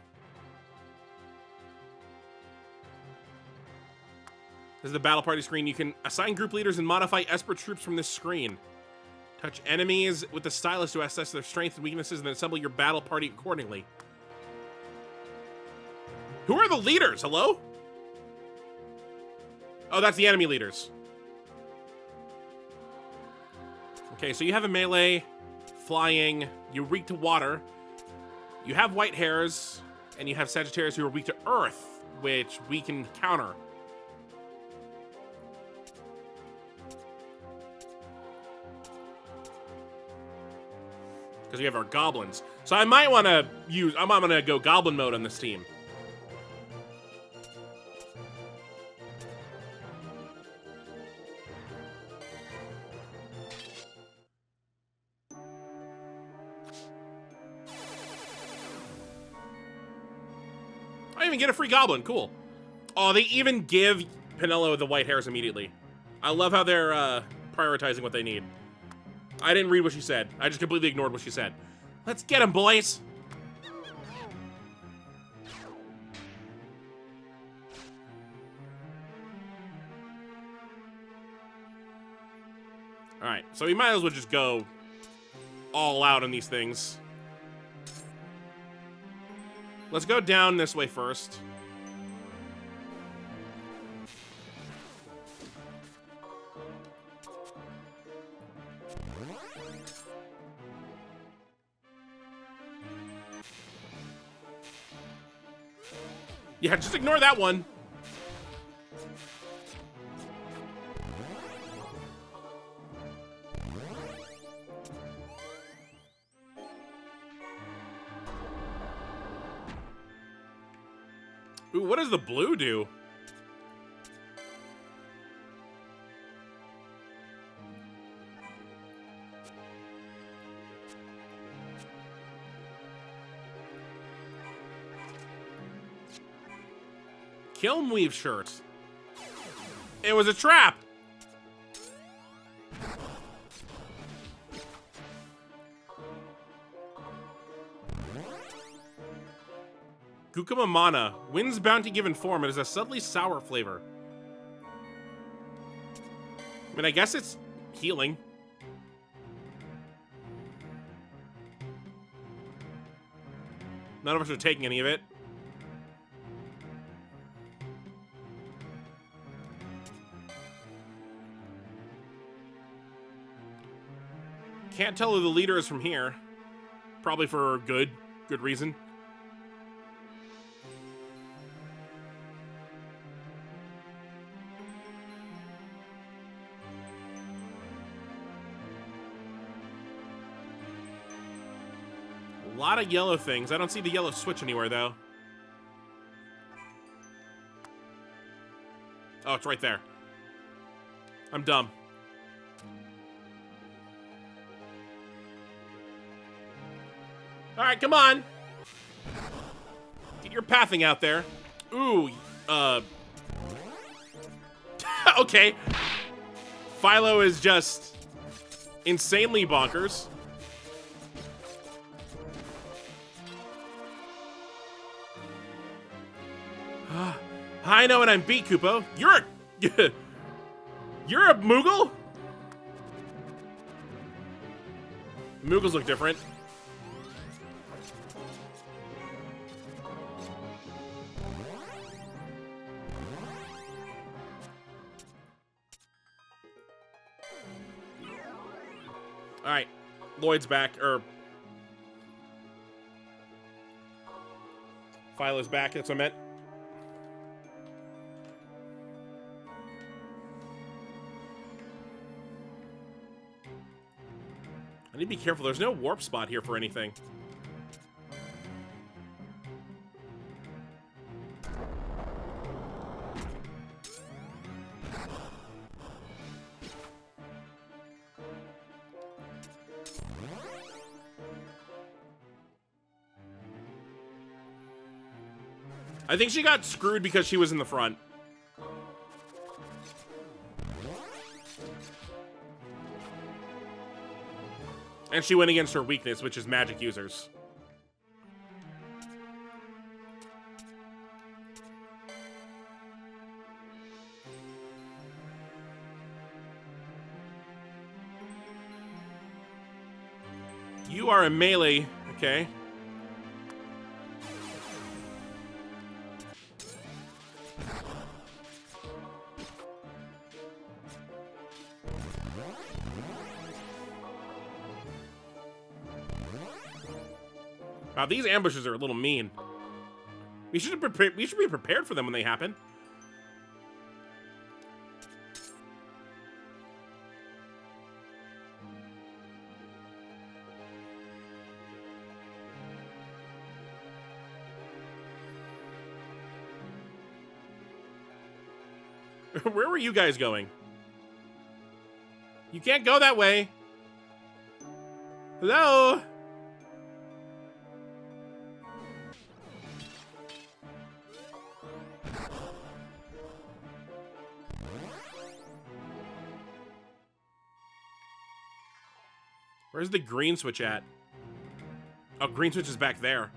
This is the battle party screen. You can assign group leaders and modify Esper troops from this screen. Touch enemies with the stylus to assess their strengths and weaknesses and then assemble your battle party accordingly. Who are the leaders? Hello? Oh, that's the enemy leaders. Okay, so you have a melee, flying, you're weak to water, you have white hairs, and you have Sagittarius who are weak to earth, which we can counter. Because we have our goblins. So I might want to use, I'm going to go goblin mode on this team. I even get a free goblin. Cool. Oh, they even give Pinello the white hairs immediately. I love how they're prioritizing what they need. I didn't read what she said. I just completely ignored what she said. Let's get him, boys. All right, so we might as well just go all out on these things. Let's go down this way first. Yeah, just ignore that one. Ooh, what does the blue do? Kiln weave shirt. It was a trap. Gukama Mana. Wind's bounty given form. It has a subtly sour flavor. I mean, I guess it's healing. None of us are taking any of it. Can't tell who the leader is from here. Probably for good reason. A lot of yellow things. I don't see the yellow switch anywhere, though. Oh, it's right there. I'm dumb. All right, come on. Get your pathing out there. Ooh, okay. Philo is just insanely bonkers. I know when I'm beat, Kupo. You're a... You're a Moogle? Moogles look different. All right, Lloyd's back, or Philo's back, that's what I meant. I need to be careful, there's no warp spot here for anything. I think she got screwed because she was in the front. And she went against her weakness, which is magic users. You are a melee, okay. Wow, these ambushes are a little mean. We should be prepared for them when they happen. Where were you guys going? You can't go that way. Hello? Where's the green switch at? Oh, green switch is back there.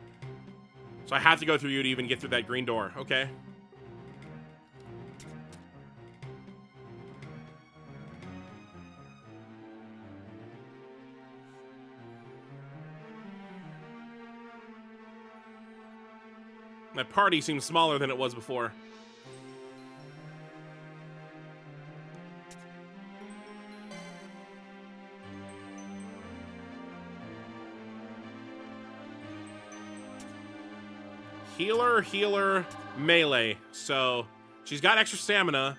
So I have to go through you to even get through that green door. Okay. My party seems smaller than it was before. Healer, healer, melee. So, she's got extra stamina.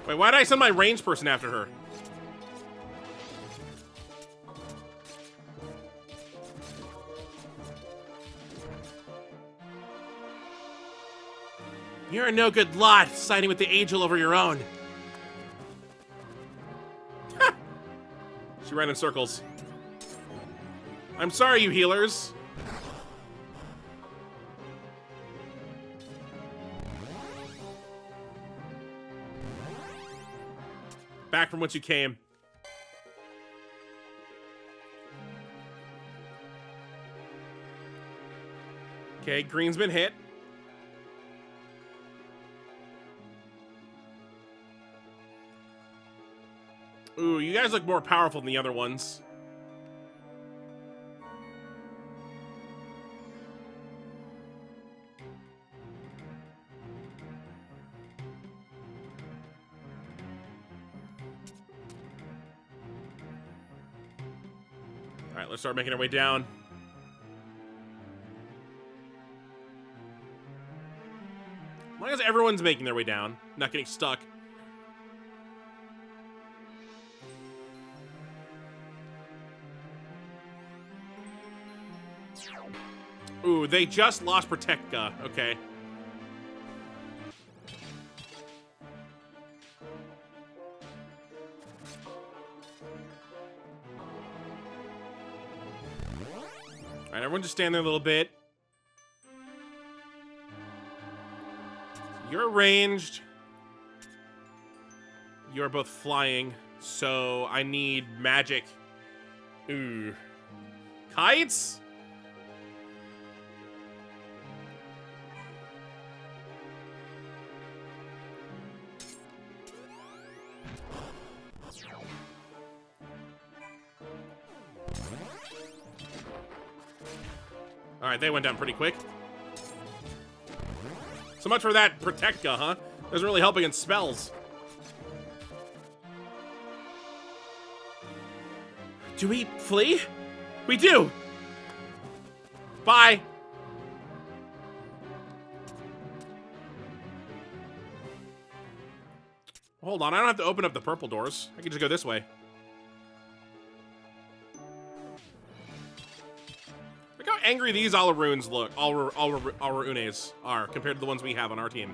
Wait, why did I send my range person after her? You're a no good lot, siding with the angel over your own. She ran in circles. I'm sorry, you healers. Back from whence you came. Okay, green's been hit. Ooh, you guys look more powerful than the other ones. All right, let's start making our way down. As long as everyone's making their way down, not getting stuck. Ooh, they just lost Protectka. Okay. Alright, everyone just stand there a little bit. You're ranged. You're both flying, so I need magic. Ooh. Kites? Alright, they went down pretty quick. So much for that Protectka, huh? Doesn't really help against spells. Do we flee? We do! Bye! Hold on, I don't have to open up the purple doors. I can just go this way. Look how angry these Alarunes look. Alarunes are compared to the ones we have on our team.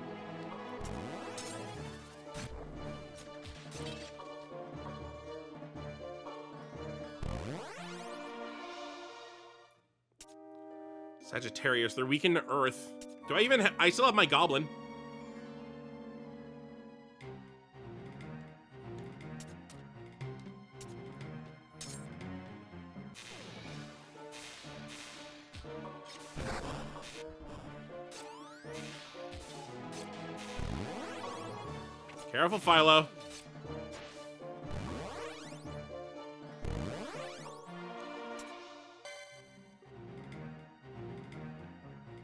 Sagittarius, they're weakened to Earth. Do I even I still have my Goblin. Careful, Philo.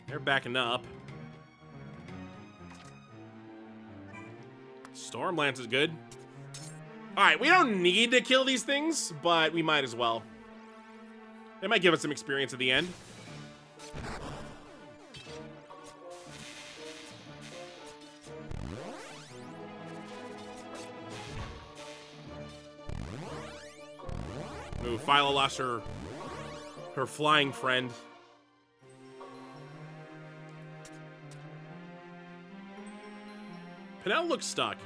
They're backing up. Stormlance is good. Alright, we don't need to kill these things, but we might as well. They might give us some experience at the end. Ooh, Phyla lost her flying friend. Penel looks stuck.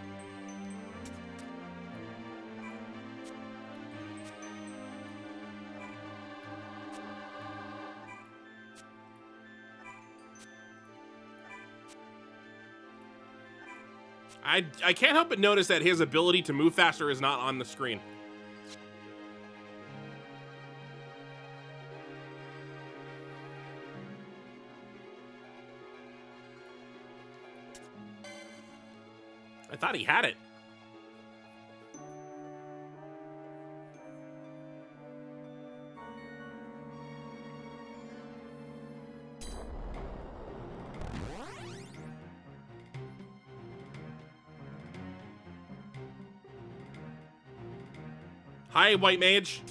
I can't help but notice that his ability to move faster is not on the screen. I thought he had it. Hi, white mage.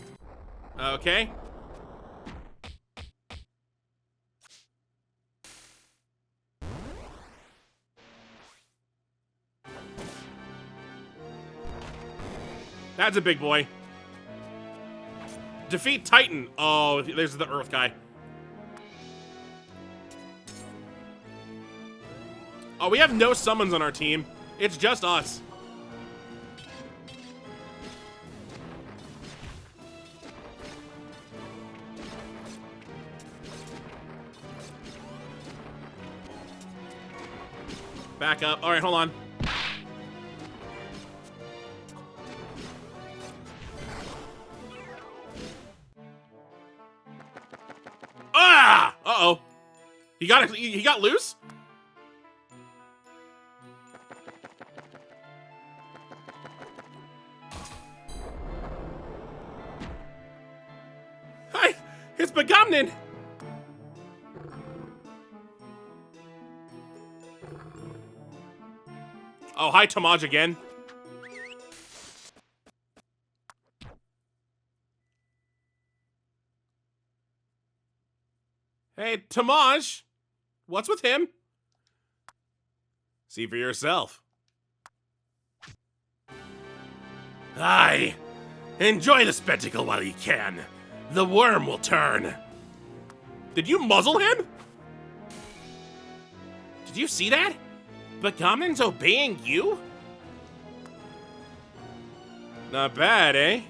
Okay. That's a big boy. Defeat Titan. Oh, there's the Earth guy. Oh, we have no summons on our team. It's just us. Back up. All right, hold on. Ah! Uh-oh. He got loose? Hi! It's Begomnin! Oh, hi, Tamaj again. Hey, Tamaj! What's with him? See for yourself. Aye. Enjoy the spectacle while you can. The worm will turn. Did you muzzle him? Did you see that? Begomnin's obeying you? Not bad, eh?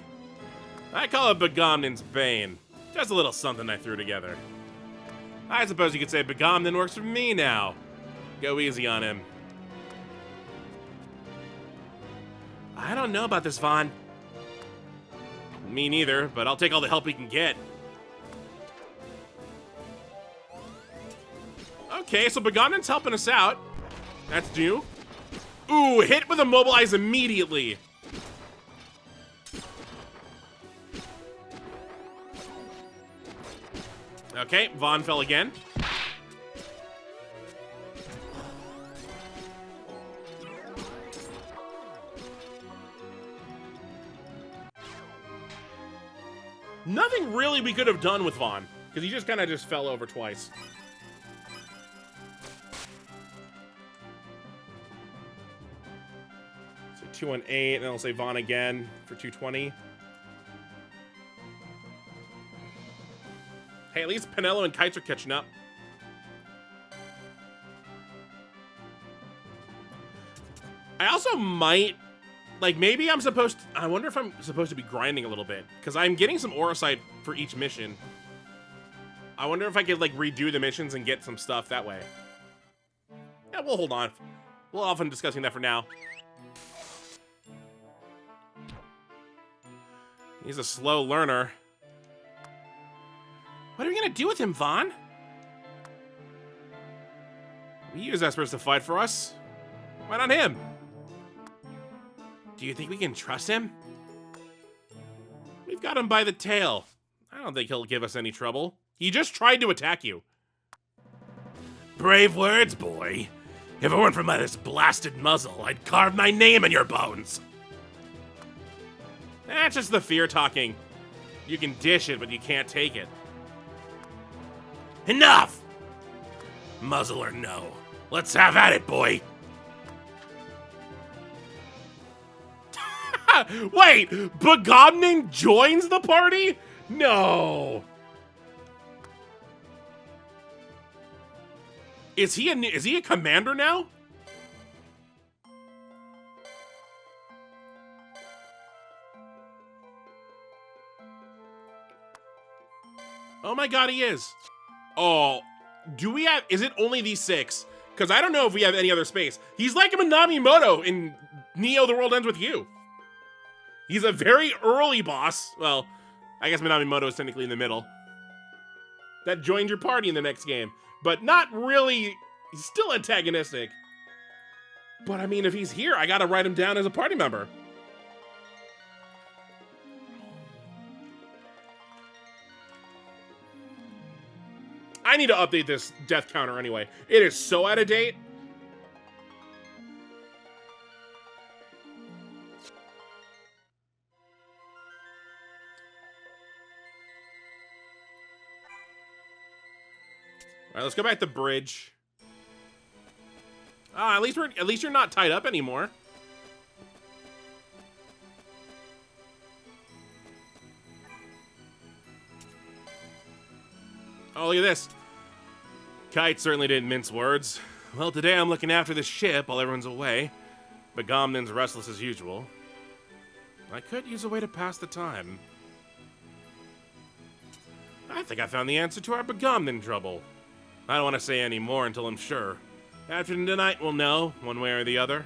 I call it Begomnin's bane. Just a little something I threw together. I suppose you could say Begomnin works for me now. Go easy on him. I don't know about this, Vaughn. Me neither, but I'll take all the help we can get. Okay, so Begomnin's helping us out. That's new. Ooh, hit with immobilize immediately. Okay, Vaughn fell again. Nothing really we could have done with Vaughn, because he just kind of just fell over twice. So 218, and I'll say Vaughn again for 220. Hey, at least Penelo and Kites are catching up. I also might, like, maybe I'm supposed to, I wonder if I'm supposed to be grinding a little bit, because I'm getting some Auracite for each mission. I wonder if I could, like, redo the missions and get some stuff that way. Yeah, we'll hold on. We'll often discussing that for now. He's a slow learner. What are we gonna do with him, Vaughn? We use Espers to fight for us. Why not him? Do you think we can trust him? We've got him by the tail. I don't think he'll give us any trouble. He just tried to attack you. Brave words, boy. If it weren't for this blasted muzzle, I'd carve my name in your bones. That's just the fear talking. You can dish it, but you can't take it. Enough! Muzzle or no. Let's have at it, boy. Wait, Begomnin joins the party? No. Is he a commander now? Oh my god, he is. Oh, do we have, is it only these 6? Because I don't know if we have any other space. He's like a Minamimoto in Neo The World Ends With You. He's a very early boss. Well, I guess Minamimoto is technically in the middle. That joined your party in the next game. But not really, he's still antagonistic. But I mean, if he's here, I gotta write him down as a party member. I need to update this death counter anyway. It is so out of date. All right, let's go back to the bridge. At least you're not tied up anymore. Oh, look at this. Kite certainly didn't mince words. Well, today I'm looking after this ship while everyone's away. Begomnin's restless as usual. I could use a way to pass the time. I think I found the answer to our Begomnin trouble. I don't want to say any more until I'm sure. After tonight, we'll know, one way or the other.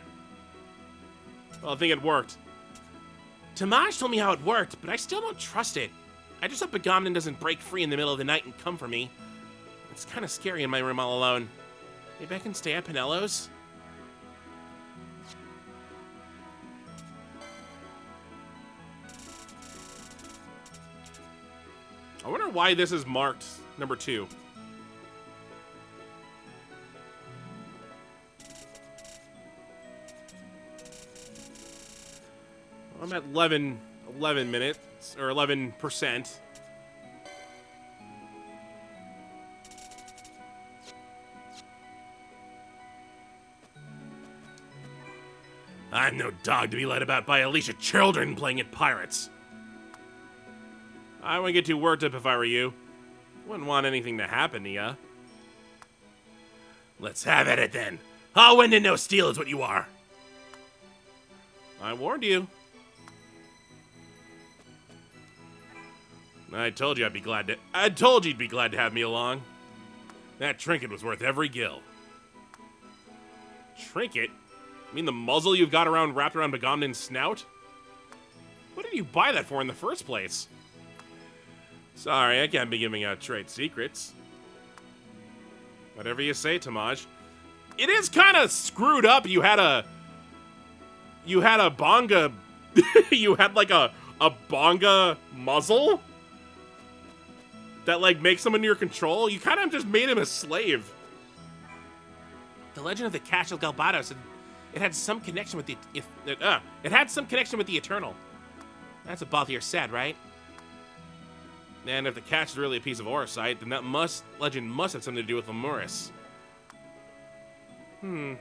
Well, I think it worked. Tamaj told me how it worked, but I still don't trust it. I just hope Begomnin doesn't break free in the middle of the night and come for me. It's kind of scary in my room all alone. Maybe I can stay at Pinello's? I wonder why this is marked number 2. I'm at 11 minutes, or 11%. I'm no dog to be led about by Alicia children playing at pirates. I wouldn't get too worked up if I were you. Wouldn't want anything to happen to ya. Let's have at it then. All wind and no steel is what you are. I warned you. I told you I'd be glad to. I told you you'd be glad to have me along. That trinket was worth every gill. Trinket? I mean the muzzle you've got wrapped around Begomnin's snout? What did you buy that for in the first place? Sorry, I can't be giving out trade secrets. Whatever you say, Tamaj. It is kind of screwed up. You had a bonga. You had like a bonga muzzle that like makes him under your control. You kind of just made him a slave. The legend of the Cache of Galbados, it had some connection with the it had some connection with the Eternal. That's what Balthier said, right? And if the cache is really a piece of Orosite, then that legend must have something to do with Lemuris. Do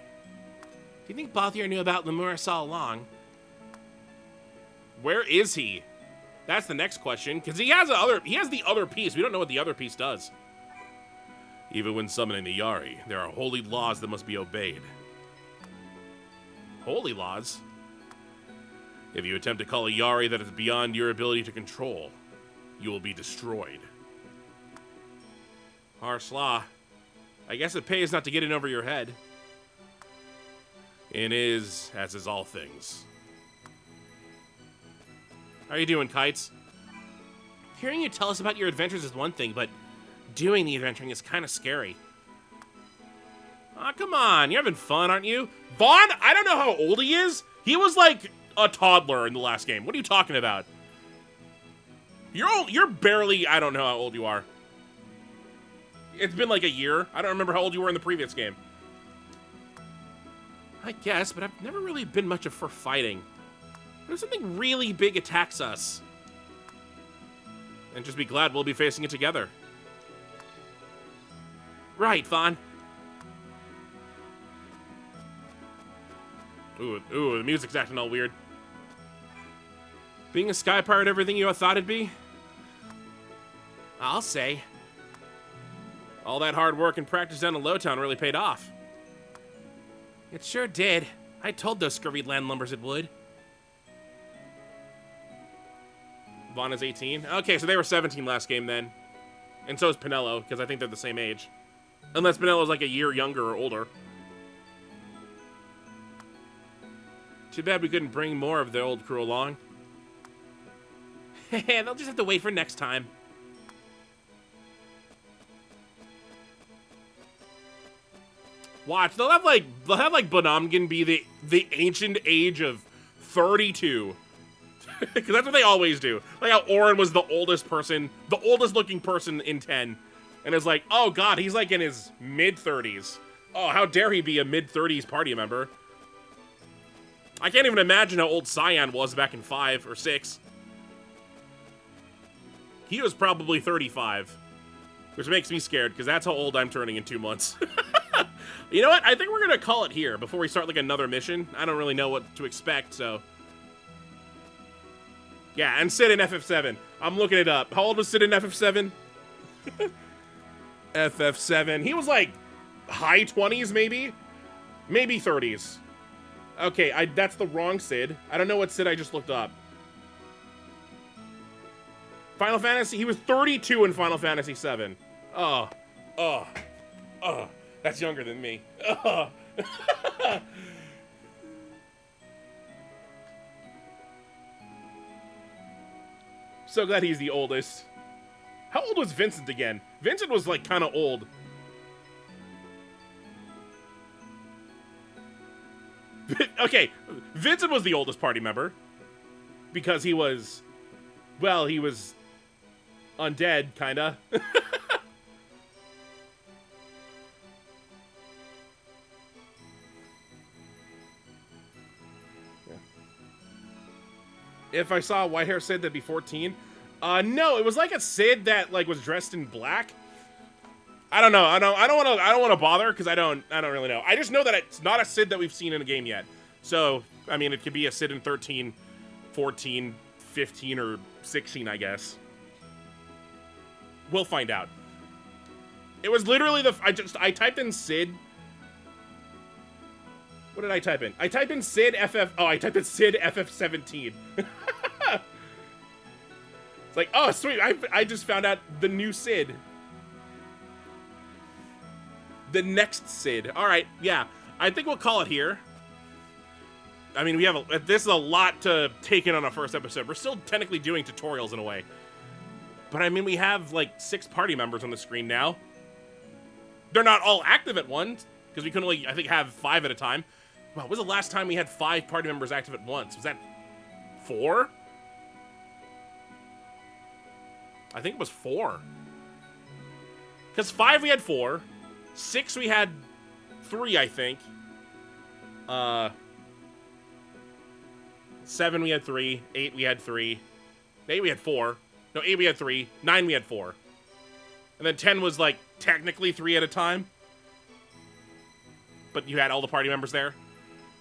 you think Balthier knew about Lemuris all along? Where is he? That's the next question, because he has the other piece. We don't know what the other piece does. Even when summoning the Yari, there are holy laws that must be obeyed. Holy laws? If you attempt to call a Yari that is beyond your ability to control, you will be destroyed. Harsh law. I guess it pays not to get in over your head. It is, as is all things. How are you doing, Kites? Hearing you tell us about your adventures is one thing, but doing the adventuring is kind of scary. Aw, come on. You're having fun, aren't you? Vaughn, I don't know how old he is. He was like a toddler in the last game. What are you talking about? You're barely, I don't know how old you are. It's been like a year. I don't remember how old you were in the previous game. I guess, but I've never really been much for fighting. What if something really big attacks us? And just be glad we'll be facing it together. Right, Vaughn. Ooh, the music's acting all weird. Being a sky pirate everything you thought it'd be? I'll say. All that hard work and practice down in Lowtown really paid off. It sure did. I told those scurried landlubbers it would. Vaughn is 18. Okay, so they were 17 last game then. And so is Pinello, because I think they're the same age. Unless Pinello's like a year younger or older. Too bad we couldn't bring more of the old crew along. They'll just have to wait for next time. Watch, they'll have like Bonamgan be the ancient age of 32. Because that's what they always do. Like how Orin was the oldest looking person in 10. And it's like, oh god, he's like in his mid-30s. Oh, how dare he be a mid-30s party member. I can't even imagine how old Cyan was back in 5 or 6. He was probably 35. Which makes me scared, because that's how old I'm turning in 2 months. You know what? I think we're going to call it here before we start like another mission. I don't really know what to expect, so... Yeah, and Sid in FF7. I'm looking it up. How old was Sid in FF7? FF7. He was like high 20s, maybe? Maybe 30s. Okay, that's the wrong Sid. I don't know what Sid I just looked up. Final Fantasy, he was 32 in Final Fantasy 7. Oh. That's younger than me. Oh. So glad he's the oldest. How old was Vincent again? Vincent was like kind of old. Okay, Vincent was the oldest party member. Because he was... Well, he was... undead, kinda. If I saw a white hair Sid, that'd be 14. No, it was like a Sid that like was dressed in black. I don't know. I don't want to bother because I don't really know. I just know that it's not a Sid that we've seen in a game yet. So, I mean, it could be a Sid in 13, 14, 15, or 16, I guess. We'll find out. It was literally I typed in Sid. What did I type in? I typed in Sid FF. Oh, I typed in Sid FF17. It's like, oh, sweet. I just found out the new Sid. The next Sid. All right, yeah. I think we'll call it here. I mean, this is a lot to take in on our first episode. We're still technically doing tutorials in a way. But I mean, we have like 6 party members on the screen now. They're not all active at once, because we can only, I think, have 5 at a time. Wow, when was the last time we had 5 party members active at once? Was that 4? I think it was 4. Because 5 we had 4. 6 we had 3, I think. 7 we had 3. 8 we had 3. 8 we had 4. No, 8 we had 3. 9 we had 4. And then 10 was like technically 3 at a time. But you had all the party members there.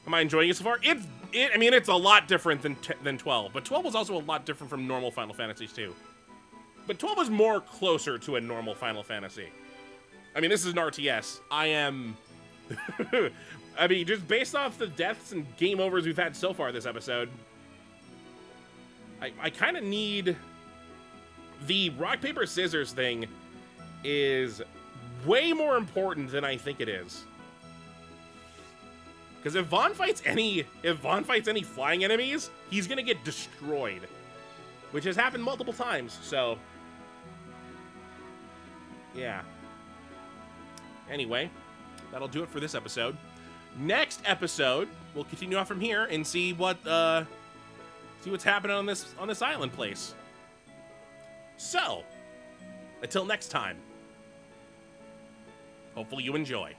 Am I enjoying it so far? I mean, it's a lot different than 12. But 12 was also a lot different from normal Final Fantasies too. But 12 was more closer to a normal Final Fantasy. I mean, this is an RTS. I am... I mean, just based off the deaths and game overs we've had so far this episode, I kind of need... The rock, paper, scissors thing is way more important than I think it is. Because if Vaughn fights any flying enemies, he's gonna get destroyed. Which has happened multiple times, so... Yeah. Anyway, that'll do it for this episode. Next episode, we'll continue on from here and see what's happening on this island place. So, until next time, hopefully you enjoy.